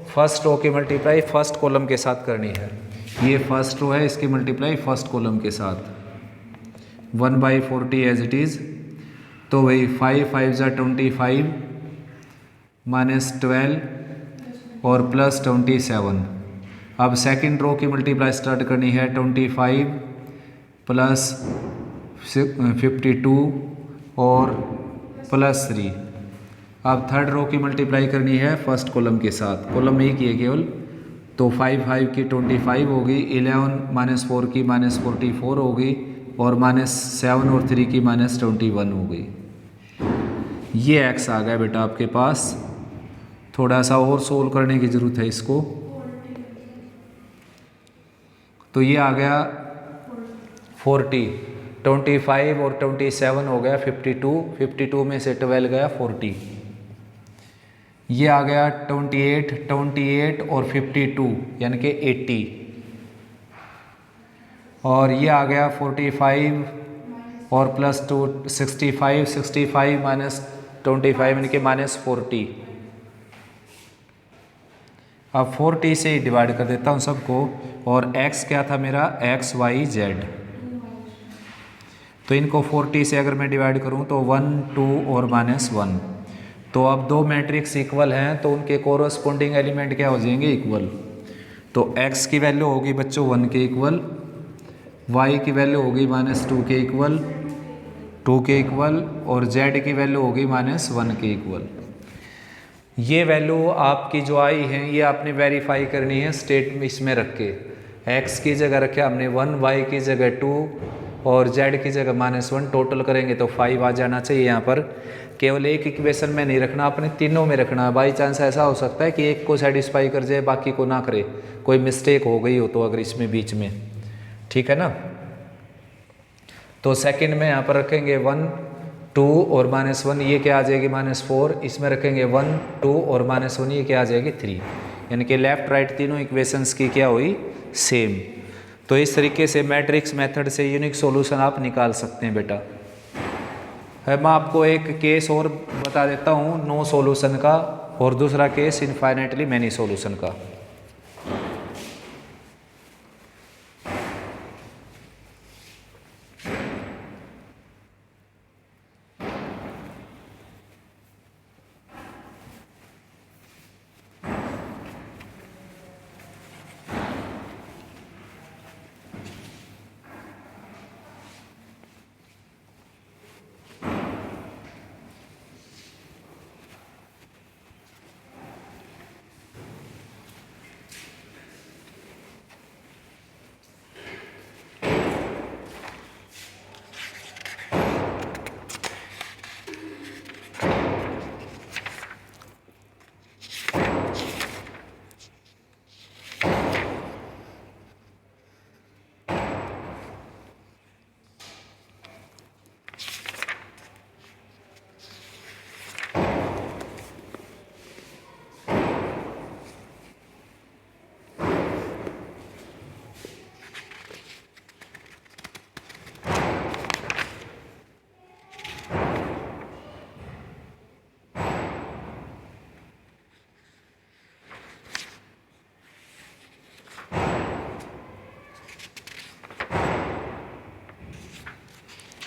फर्स्ट रो की मल्टीप्लाई फर्स्ट कॉलम के साथ करनी है, ये फर्स्ट रो है, इसकी मल्टीप्लाई फर्स्ट कॉलम के साथ, 1/40 एज इट इज़, तो वही 5 5 × 25 -12 और +27। अब सेकंड रो की मल्टीप्लाई स्टार्ट करनी है, 25 + 52 और +3। अब थर्ड रो की मल्टीप्लाई करनी है फर्स्ट कॉलम के साथ, कॉलम एक ही है केवल, तो 5 5 की 25 होगी, 11 -4 की -44 होगी, और -7 और 3 की -21 हो गई। ये X आ गया बेटा आपके पास, थोड़ा सा और सोल्व करने की ज़रूरत है इसको, तो ये आ गया 40, 25 और 27 हो गया 52, 52 में से 12 गया 40, ये आ गया 28 और 52 यानी कि 80, और ये आ गया 45 और प्लस 2 65 माइनस 25 यानी कि -40। अब 40 से डिवाइड कर देता हूँ सबको, और x क्या था मेरा, XYZ। तो इनको 40 से अगर मैं डिवाइड करूँ तो 1 2 और -1। तो अब दो मैट्रिक्स इक्वल हैं तो उनके कोरोस्पोंडिंग एलिमेंट क्या हो जाएंगे, इक्वल। तो x की वैल्यू होगी बच्चों 1 के इक्वल, y की वैल्यू होगी -2 के इक्वल, 2 के इक्वल, और z की वैल्यू होगी -1 के इक्वल। ये वैल्यू आपकी जो आई हैं ये आपने वेरीफाई करनी है स्टेट में इसमें रख के। x की जगह रखे हमने 1, y की जगह 2 और z की जगह -1, टोटल करेंगे तो 5 आ जाना चाहिए। यहाँ पर केवल एक इक्वेशन में नहीं रखना, अपने तीनों में रखना है। बाई चांस ऐसा हो सकता है कि एक को सेटिस्फाई कर जाए बाकी को ना करे, कोई मिस्टेक हो गई हो तो अगर इसमें बीच में, ठीक है ना। तो सेकंड में यहाँ पर रखेंगे 1 2 और -1, ये क्या आ जाएगी -4। इसमें रखेंगे 1 2 और -1, ये क्या आ जाएगी 3। यानी कि लेफ्ट राइट तीनों इक्वेशंस की क्या हुई, सेम। तो इस तरीके से मैट्रिक्स मेथड से यूनिक सॉल्यूशन आप निकाल सकते हैं बेटा। है मैं आपको एक केस और बता देता हूँ नो सॉल्यूशन का, और दूसरा केस इनफाइनाइटली मैनी सॉल्यूशन का।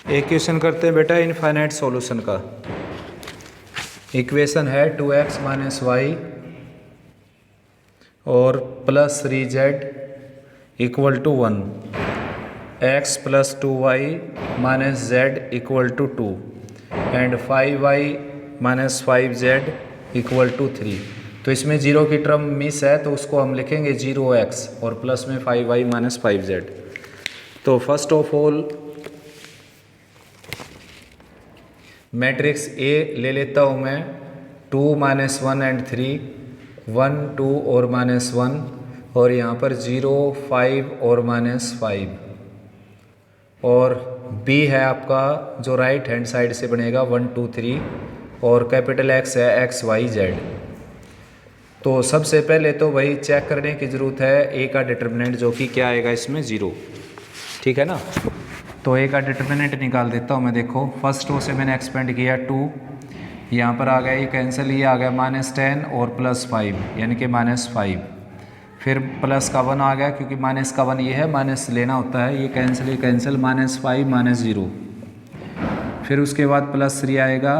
एक क्वेश्चन करते हैं बेटा इनफाइनाइट सॉल्यूशन का। इक्वेशन है 2x - y और +3z = 1, x + 2y - z = 2 and 5y - 5z = 3। तो इसमें 0 की टर्म मिस है तो उसको हम लिखेंगे 0x और प्लस में 5y - 5z। तो first of all matrix A ले लेता हूँ मैं, 2 - 1 एंड 3, 1 2 और -1, और यहाँ पर 0 5 और -5, और B है आपका जो राइट हैंड साइड से बनेगा 1 2 3, और कैपिटल X है XYZ। तो सबसे पहले तो वही चेक करने की ज़रूरत है A का डिटर्मिनेंट, जो कि क्या आएगा इसमें 0, ठीक है ना। तो A का डिटर्मिनेंट निकाल देता हूँ मैं। देखो फर्स्ट रो से मैंने एक्सपेंड किया 2, यहाँ पर आ गया ये कैंसिल, ये आ गया -10 और +5 यानी कि -5, फिर प्लस का 1 आ गया क्योंकि माइनस का 1 ये है, माइनस लेना होता है, ये कैंसिल -5 -0। फिर उसके बाद +3 आएगा,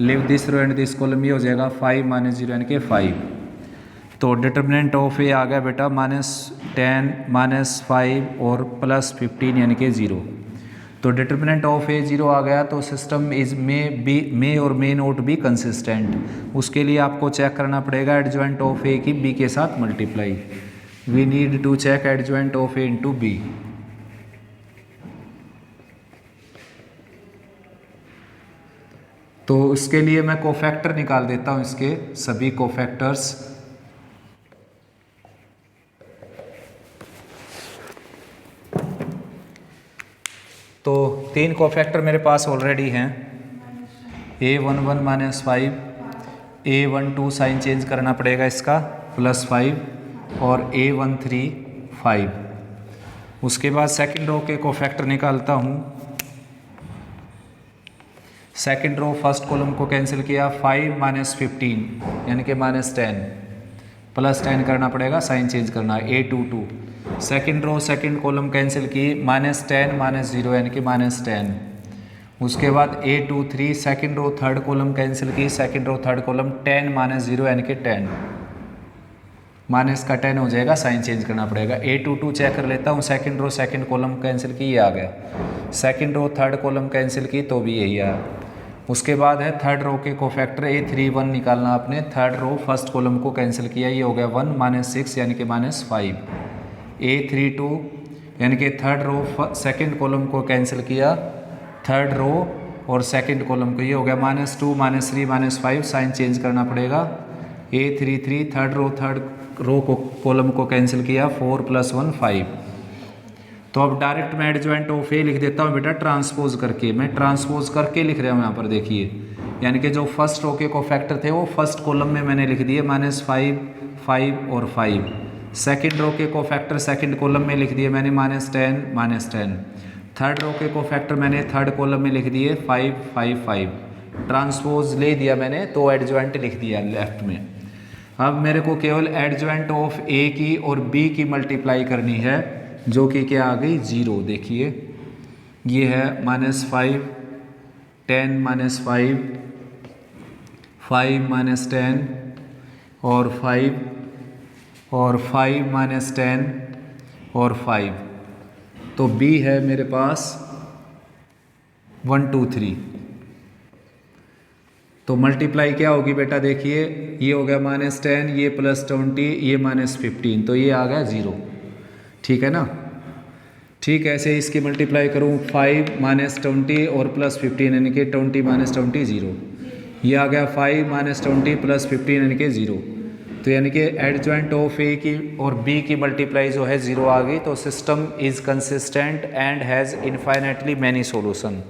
leave this row and this column, ये हो जाएगा 5 - 0 यानी कि 5। तो डिटर्मिनेंट ऑफ ए आ गया बेटा -10 -5 और +15 यानी कि 0। तो डिटर्मिनेंट ऑफ ए 0 आ गया तो सिस्टम इज मे और मे नॉट बी कंसिस्टेंट। उसके लिए आपको चेक करना पड़ेगा एडजॉइंट ऑफ ए की बी के साथ multiply. We need to check adjoint of A into B. तो उसके लिए मैं कोफैक्टर निकाल देता हूं, इसके सभी कोफैक्टर्स। तो 3 कोफैक्टर मेरे पास ऑलरेडी हैं, A11 - 5, A12 साइन चेंज करना पड़ेगा इसका +5 और A13 5। उसके बाद सेकंड रो के कोफैक्टर निकालता हूँ। सेकंड रो फर्स्ट कॉलम को कैंसिल किया, 5 - 15 यानी कि -10 +10 करना पड़ेगा, साइन चेंज करना A22। Second row second column cancel की, -10 - 0 यानी कि -10। उसके बाद A23 second row third column cancel की, सेकंड रो थर्ड कॉलम 10 - 0 यानी कि 10 माइनस का 10 हो जाएगा, साइन चेंज करना पड़ेगा। A22 चेक कर लेता हूँ, second row second column cancel की, ये आ गया। Second row third column cancel की तो भी यही आया। उसके बाद है थर्ड रो के कोफैक्टर A31 निकालना आपने। थर्ड रो फर्स्ट कॉलम को कैंसिल किया, ये हो गया 1 - 6 यानी कि -5। A32 यानी कि थर्ड रो सेकंड कॉलम को कैंसिल किया, थर्ड रो और सेकंड कॉलम को, ये हो गया -2 -3 -5, साइन चेंज करना पड़ेगा। A33 थर्ड रो को कॉलम को कैंसिल किया, 4 + 1 5। तो अब डायरेक्ट मैं एडजॉइंट ऑफ ए लिख देता हूँ बेटा, ट्रांसपोज करके। मैं ट्रांसपोज करके लिख रहा हूँ यहाँ पर, देखिए, यानी कि जो फर्स्ट रो के कोफैक्टर थे वो फर्स्ट कॉलम में मैंने लिख दिए -5 5 और 5। सेकंड रो के कोफैक्टर सेकंड कॉलम में लिख दिए मैंने -10 -10। थर्ड रो के कोफैक्टर मैंने थर्ड कॉलम में लिख दिए 5 5 5। ट्रांसपोज ले दिया मैंने तो एडजॉइंट लिख दिया लेफ्ट में। अब मेरे को केवल एडजॉइंट ऑफ ए की और बी की मल्टीप्लाई करनी है, जो कि क्या आ गई 0। देखिए ये है -5 10 - 5 5 - 10 और 5 और 5 - 10 और 5। तो बी है मेरे पास 1 2 3। तो मल्टीप्लाई क्या होगी बेटा, देखिए ये हो गया -10, ये +20, ये -15, तो ये आ गया 0। ठीक है ना। ठीक है, ऐसे इसकी मल्टीप्लाई करूँ 5 - 20 और +15 यानी कि 20 - 20 0। ये आ गया 5 - 20 +15 यानी कि 0। तो यानी कि एडजॉइंट ऑफ ए की और बी की मल्टीप्लाई जो है 0 आ गई। तो system is consistent and has infinitely many solution.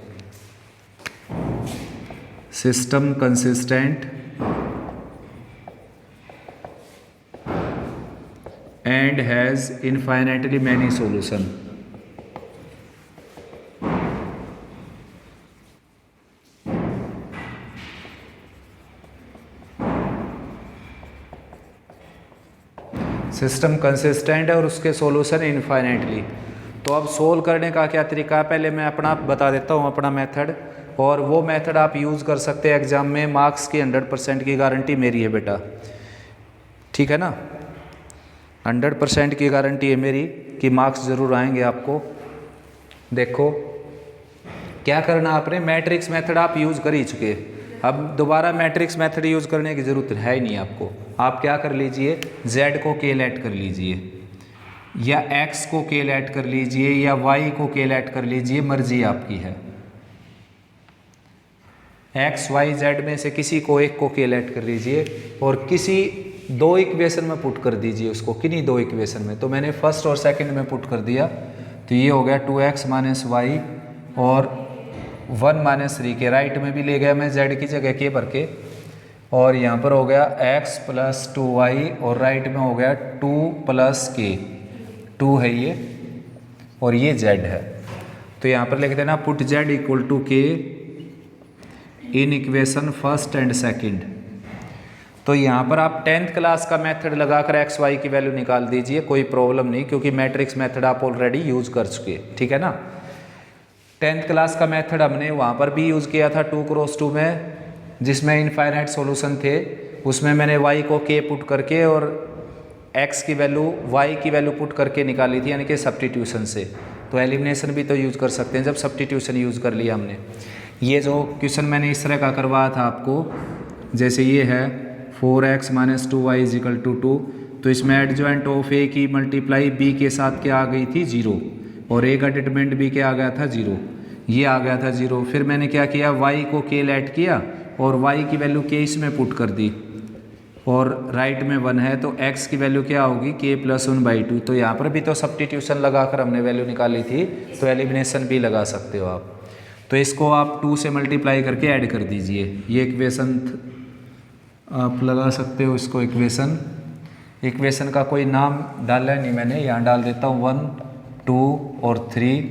System consistent and has infinitely many solution। System consistent है और उसके सॉल्यूशन इनफाइनाइटली। तो अब सोल्व करने का क्या तरीका है, पहले मैं अपना बता देता हूँ अपना मेथड, और वो मेथड आप यूज़ कर सकते हैं एग्जाम में। मार्क्स की 100% की गारंटी मेरी है बेटा, ठीक है ना। 100% की गारंटी है मेरी कि मार्क्स ज़रूर आएंगे आपको। देखो क्या करना आपने, मैट्रिक्स मेथड आप यूज़ कर ही चुके, अब दोबारा मैट्रिक्स मेथड यूज़ करने की ज़रूरत है ही नहीं आपको। आप क्या कर लीजिए, z को कैलकुलेट कर लीजिए, या x को कैलकुलेट कर लीजिए, या y को कैलकुलेट कर लीजिए, मर्जी आपकी है। x y z में से किसी को एक को कैलकुलेट कर लीजिए और किसी दो इक्वेशन में पुट कर दीजिए उसको, किन्हीं दो इक्वेशन में। तो मैंने फर्स्ट और सेकंड में पुट कर दिया, तो ये हो गया 2x - y और 1 - 3 के राइट में भी ले गया मैं z की जगह के भर के, और यहाँ पर हो गया x + 2y और राइट में हो गया 2 + k। 2 है ये और ये z है, तो यहाँ पर लिख देना put z = k in equation first and second. तो यहाँ पर आप 10th क्लास का मेथड लगाकर एक्स वाई की वैल्यू निकाल दीजिए, कोई प्रॉब्लम नहीं, क्योंकि मैट्रिक्स मेथड आप ऑलरेडी यूज़ कर चुके, ठीक है ना। 10th क्लास का मेथड हमने वहाँ पर भी यूज़ किया था 2x2 में, जिसमें इनफाइनाइट सॉल्यूशन थे। उसमें मैंने y को k पुट करके और x की वैल्यू y की वैल्यू पुट करके निकाली थी, यानी कि सब्स्टिट्यूशन से। तो एलिमिनेशन भी तो यूज़ कर सकते हैं जब सब्स्टिट्यूशन यूज़ कर लिया हमने। ये जो क्वेश्चन मैंने इस तरह का करवाया था आपको, जैसे ये है 4x - 2y = 2, तो इसमें एडजॉइंट ऑफ ए की मल्टीप्लाई बी के साथ क्या आ गई थी 0, और ए का डिटरमिनेंट भी क्या आ गया था 0, ये आ गया था 0। फिर मैंने क्या किया, y को k ऐड किया और y की वैल्यू k इसमें पुट कर दी, और राइट में 1 है तो x की वैल्यू क्या होगी k + 1/2। तो यहाँ पर भी तो सब्स्टिट्यूशन लगाकर हमने वैल्यू निकाली थी, तो एलिमिनेशन भी लगा सकते हो आप। तो इसको आप 2 से मल्टीप्लाई करके ऐड कर दीजिए, ये इक्वेशन आप लगा सकते हो इसको इक्वेशन का कोई नाम डाला नहीं मैंने, यहाँ डाल देता हूँ 1 2 और 3,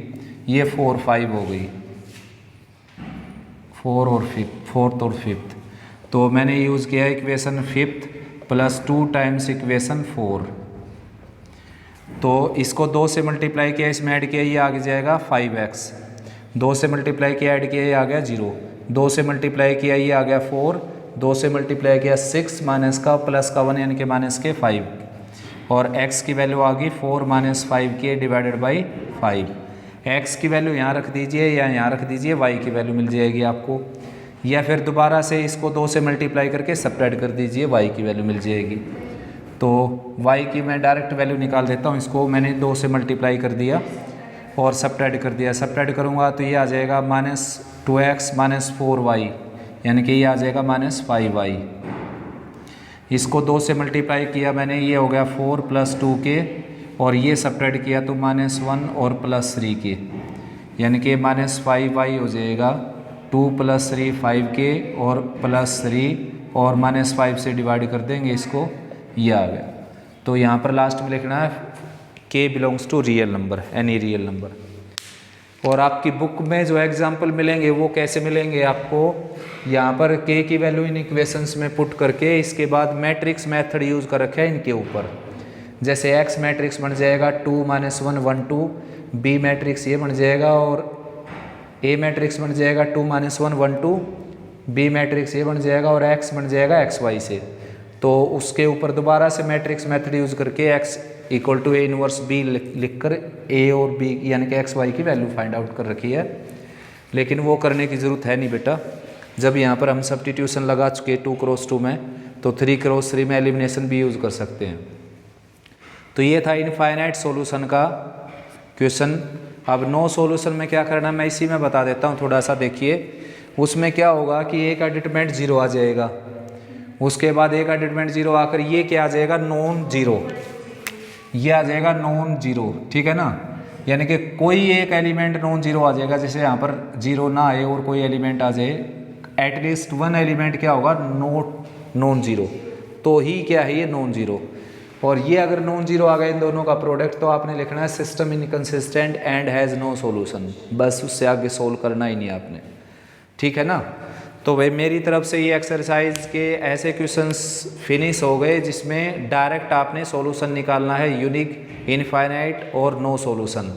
ये 4 5 हो गई, 4th और 5th। तो मैंने यूज़ किया equation 5th plus 2 times equation 4। तो इसको 2 से मल्टीप्लाई किया, इसमें ऐड किया, ये आगे जाएगा 5x, 2 से मल्टीप्लाई किया ऐड किया, ये आ गया 0, 2 से मल्टीप्लाई किया ये आ गया 4, 2 से मल्टीप्लाई किया 6 माइनस का प्लस का 1 यानी कि माइनस के 5, और x की वैल्यू आ गई 4 minus 5k divided by 5। x की वैल्यू यहाँ रख दीजिए या यहाँ रख दीजिए, y की वैल्यू मिल जाएगी आपको, या फिर दोबारा से इसको 2 से मल्टीप्लाई करके सब्ट्रैक्ट कर दीजिए, y की वैल्यू मिल जाएगी। तो y की मैं डायरेक्ट वैल्यू निकाल देता हूँ, इसको मैंने 2 से मल्टीप्लाई कर दिया और सब्ट्रैक्ट कर दिया, सब्ट्रैक्ट करूँगा तो ये आ जाएगा -2x माइनस 4y, यानी कि ये आ जाएगा -5y। इसको 2 से मल्टीप्लाई किया मैंने, ये हो गया 4 प्लस 2k, और ये सब्ट्रैक्ट किया तो -1 और प्लस 3k, यानी कि -5y हो जाएगा, 2 प्लस 3 5k और प्लस 3 और -5 से डिवाइड कर देंगे इसको, ये आ गया। तो यहाँ पर लास्ट में लिखना है k belongs to real number, any real number. और आपकी बुक में जो एग्जाम्पल मिलेंगे वो कैसे मिलेंगे आपको, यहाँ पर k की वैल्यू इन इक्वेशंस में पुट करके, इसके बाद मैट्रिक्स मेथड यूज़ कर रखा है इनके ऊपर। जैसे x मैट्रिक्स बन जाएगा 2 - 1 1 2, b मैट्रिक्स ये बन जाएगा, और a मैट्रिक्स बन जाएगा 2 - 1 1 2, b मैट्रिक्स ये बन जाएगा, और x बन जाएगा xy से। तो उसके ऊपर दोबारा से मैट्रिक्स मेथड यूज़ करके x equal to a inverse b लिख कर a और b यानी कि x y की वैल्यू फाइंड आउट कर रखी है, लेकिन वो करने की ज़रूरत है नहीं बेटा। जब यहाँ पर हम सब्स्टिट्यूशन लगा चुके 2 क्रॉस 2 में, तो 3 क्रॉस 3 में एलिमिनेशन भी यूज़ कर सकते हैं। तो ये था इनफाइनाइट सॉल्यूशन का क्वेश्चन। अब नो सॉल्यूशन में क्या करना मैं इसी में बता देता हूँ, थोड़ा सा देखिए। उसमें क्या होगा कि एक का डिटरमिनेंट 0 आ जाएगा, उसके बाद एक का डिटरमिनेंट 0 आकर ये क्या आ जाएगा, नॉन जीरो, ये आ जाएगा नॉन जीरो, ठीक है ना। यानी कि कोई एक एलिमेंट नॉन जीरो आ जाएगा, जैसे यहाँ पर 0 ना आए और कोई एलिमेंट आ जाए, एटलीस्ट 1 एलिमेंट क्या होगा, नॉन जीरो, तो ही क्या है ये नॉन जीरो। और ये अगर नॉन जीरो आ गए इन दोनों का प्रोडक्ट, तो आपने लिखना है system inconsistent and has no solution, बस उससे आगे सोल्व करना ही नहीं आपने, ठीक है ना। तो भाई मेरी तरफ से ये एक्सरसाइज के ऐसे क्वेश्चंस फिनिश हो गए जिसमें डायरेक्ट आपने सॉल्यूशन निकालना है, यूनिक, इनफाइनाइट और नो सॉल्यूशन।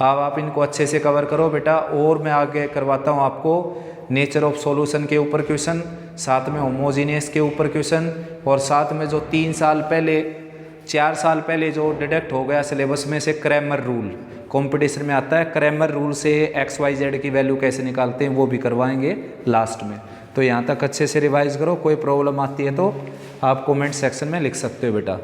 अब आप इनको अच्छे से कवर करो बेटा, और मैं आगे करवाता हूँ आपको नेचर ऑफ सॉल्यूशन के ऊपर क्वेश्चन, साथ में होमोजीनियस के ऊपर क्वेश्चन, और साथ में जो 4 साल पहले जो डिडक्ट हो गया सिलेबस में से क्रैमर रूल, कंपटीशन में आता है, क्रैमर रूल से XYZ की वैल्यू कैसे निकालते हैं वो भी करवाएंगे लास्ट में। तो यहाँ तक अच्छे से रिवाइज करो, कोई प्रॉब्लम आती है तो आप कमेंट सेक्शन में लिख सकते हो बेटा।